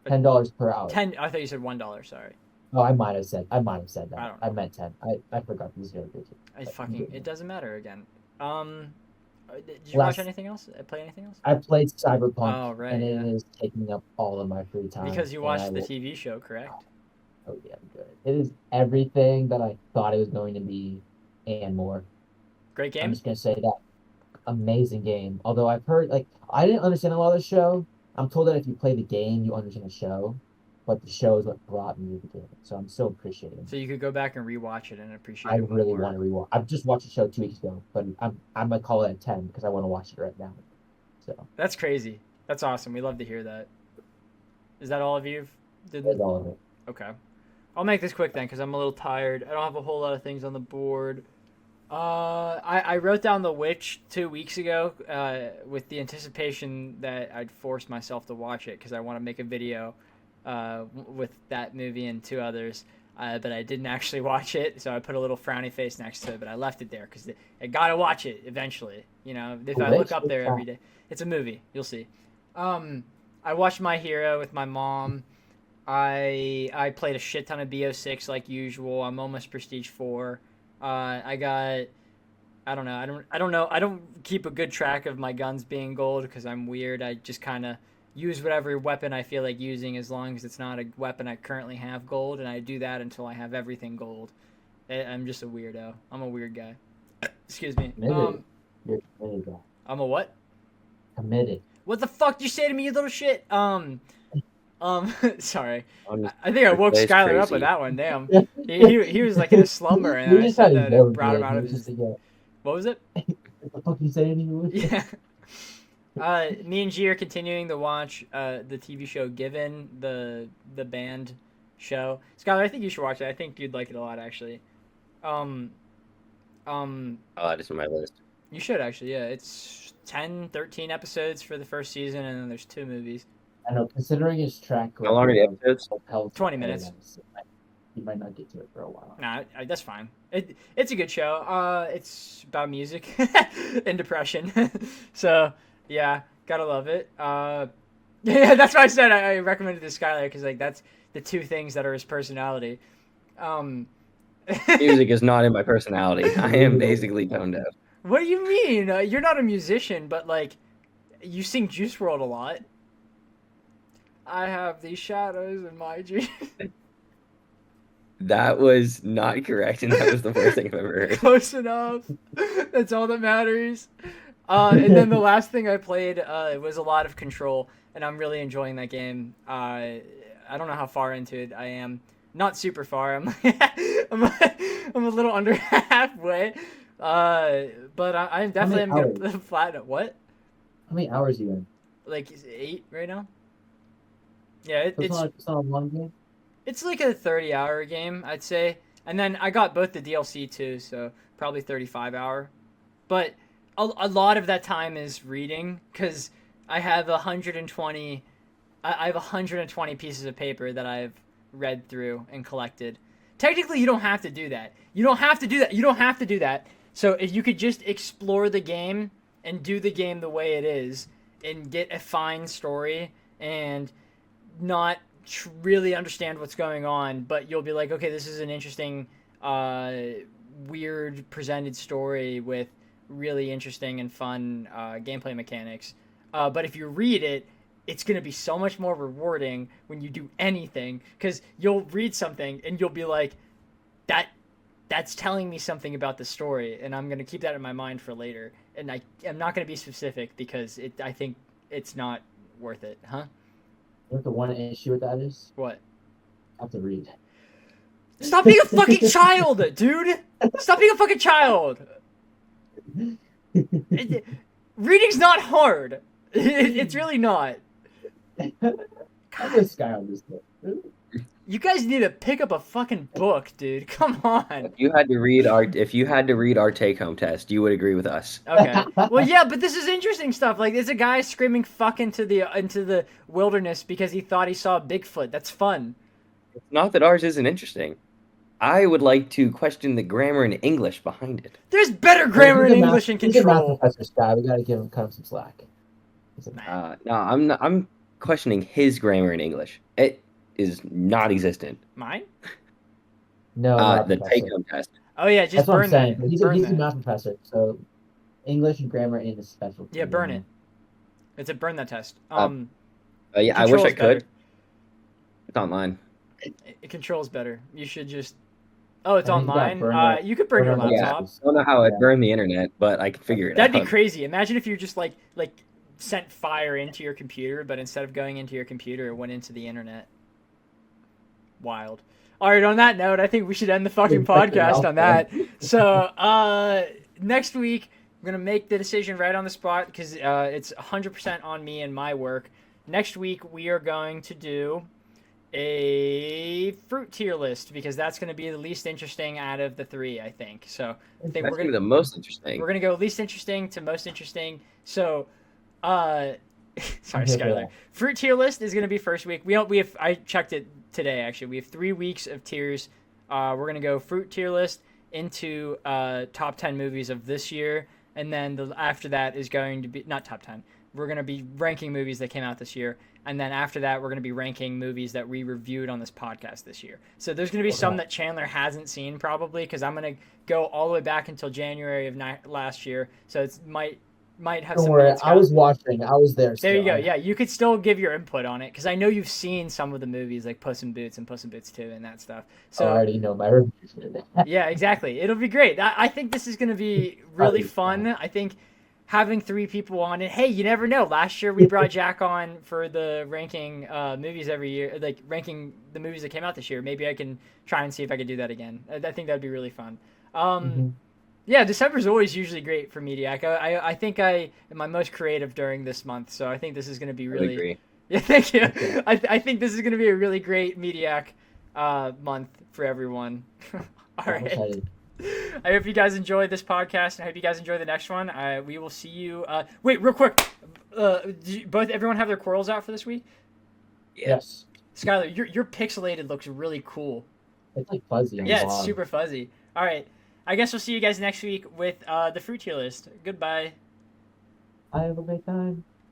$10 per hour. 10. I thought you said $1. Sorry. Oh, I might have said that. I don't I meant 10. I forgot the 0 digit. It doesn't matter again. Did you Last- watch anything else? Play anything else? I played Cyberpunk, Oh, right, and it yeah. is taking up all of my free time. Because you and I watched the will- TV show, correct? Oh yeah, good. It is everything that I thought it was going to be and more. Great I'm game. just gonna say that. Amazing game. Although I've heard like I didn't understand a lot of the show. I'm told that if you play the game, you understand the show, but the show is what brought me to the game. So I'm still appreciating it. So you could go back and rewatch it and appreciate I it really more. want to rewatch. I've just watched the show 2 weeks ago, but I'm gonna call it a 10 because I want to watch it right now. So That's crazy. That's awesome. We love to hear that. Is that all of you? that's all of it. Okay. I'll make this quick then because I'm a little tired. I don't have a whole lot of things on the board. I wrote down The Witch 2 weeks ago with the anticipation that I'd force myself to watch it because I want to make a video with that movie and 2 others. But I didn't actually watch it, so I put a little frowny face next to it, but I left it there because I gotta watch it eventually. You know, if I look up there every day. It's a movie. You'll see. I watched My Hero with my mom. I played a shit ton of BO6 like usual. I'm almost Prestige 4. I don't know. I don't keep a good track of my guns being gold because I'm weird. I just kind of use whatever weapon I feel like using as long as it's not a weapon I currently have gold, and I do that until I have everything gold. I'm just a weirdo. I'm a weird guy. Excuse me. Maybe. You're committed, guy. I'm a what? Committed. What the fuck did you say to me, you little shit? Sorry. I'm I think I woke That's Skylar up with crazy. that one. Damn. He was like in a slumber, and You I just said tried to that and goad brought me, him and out he of was his. just like, What was it? what the fuck you saying to me? Yeah. Me and G are continuing to watch the TV show Given, the band show. Skylar, I think you should watch it. I think you'd like it a lot, actually. Um, I'll add it to my list. you should actually. Yeah, it's 10, 13 episodes for the first season, and then there's 2 movies. I know, considering his track How long are the record episodes? of health 20 minutes. elements, he might not get to it for a while. Nah, that's fine. It's a good show. It's about music and depression. So yeah, gotta love it. Yeah, that's why I said I recommended this Skylar because like that's the 2 things that are his personality. Music is not in my personality. I am basically tone deaf. What do you mean? You're not a musician, but like you sing Juice World a lot. I have these shadows in my dreams. That was not correct, and that was the worst thing I've ever heard. Close enough. That's all that matters. And then the last thing I played was a lot of Control, and I'm really enjoying that game. I don't know how far into it I am. Not super far. I'm I'm a little under halfway. But I'm definitely am gonna flatten. What? How many hours are you in? Like 8 right now. Yeah, So it's not a long game? It's like a 30-hour game, I'd say. And then I got both the DLC too, so probably 35-hour. But a lot of that time is reading because I have 120 I have 120 pieces of paper that I've read through and collected. Technically, you don't have to do that. You don't have to do that. You don't have to do that. So if you could just explore the game and do the game the way it is and get a fine story and not really understand what's going on, but you'll be like, okay, this is an interesting, weird presented story with really interesting and fun gameplay mechanics. But if you read it, it's going to be so much more rewarding when you do anything because you'll read something and you'll be like, that's telling me something about the story, and I'm going to keep that in my mind for later. And I'm not going to be specific because I think it's not worth it, huh? You know what the one issue with that is? What? I have to read. Stop being a fucking child, dude! Stop being a fucking child! Reading's not hard. It's really not. How this guy on this book? You guys need to pick up a fucking book, dude. Come on. If you had to read our take-home test, you would agree with us. Okay. Well, yeah, but this is interesting stuff. Like, there's a guy screaming "fuck" into the wilderness because he thought he saw a Bigfoot. That's fun. It's not that ours isn't interesting. I would like to question the grammar and English behind it. There's better grammar in English and He's a math Control. professor, Scott. We gotta give him cut him some slack. No, I'm not, I'm questioning his grammar in English. It is not existent. Mine? No, not The professor. take-home test. Oh yeah, just That's what burn I'm saying. that. He's Burn a that. math professor, so English and grammar ain't his specialty. Yeah, burn it. It's a burn that test. Yeah, I wish I Control's could. better. It's online. Control's better. You should just. Oh, it's I think you gotta online. burn it. You could burn your Burn it. laptop. I don't know how I'd Yeah. burn the internet, but I can figure it That'd out. be crazy. Imagine if you just like sent fire into your computer, but instead of going into your computer, it went into the internet. Wild. All right. On that note, I think we should end the fucking podcast on that. So next week we're gonna make the decision right on the spot because it's 100% on me and my work. Next week we are going to do a fruit tier list because that's going to be the least interesting out of the 3, I think. So I think That's we're gonna be gonna the most interesting. we're gonna go least interesting to most interesting. So, sorry, Okay, Skylar. yeah. Fruit tier list is gonna be first week. We have I checked it today actually. We have 3 weeks of tiers. We're gonna go fruit tier list into top 10 movies of this year, and then after that is going to be not top 10. We're gonna be ranking movies that came out this year. And then after that, we're going to be ranking movies that we reviewed on this podcast this year. So there's going to be some that Chandler hasn't seen probably because I'm going to go all the way back until January of last year. So it might have Don't some. worry, minutes I was watching. I was there. There you still. go. Yeah, you could still give your input on it because I know you've seen some of the movies like Puss in Boots and Puss in Boots 2 and that stuff. So I already know my reviews for that. yeah, exactly. It'll be great. I think this is going to be really fun. I think having 3 people on it. Hey, you never know. Last year we brought Jack on for the ranking movies every year, like ranking the movies that came out this year. Maybe I can try and see if I could do that again. I think that'd be really fun. Yeah, December's always usually great for Mediak. I think I am my most creative during this month, so I think this is going to be I really. agree. Yeah, thank you. Okay. I think this is going to be a really great Mediak month for everyone. All I'm right. excited. I hope you guys enjoyed this podcast, and I hope you guys enjoy the next one. We will see you. Wait, real quick. Everyone have their quirls out for this week? Yes. Skylar, your pixelated looks really cool. It's like fuzzy on Yeah, the it's bottom. super fuzzy. All right. I guess we'll see you guys next week with the fruit tier list. Goodbye. I have a great time.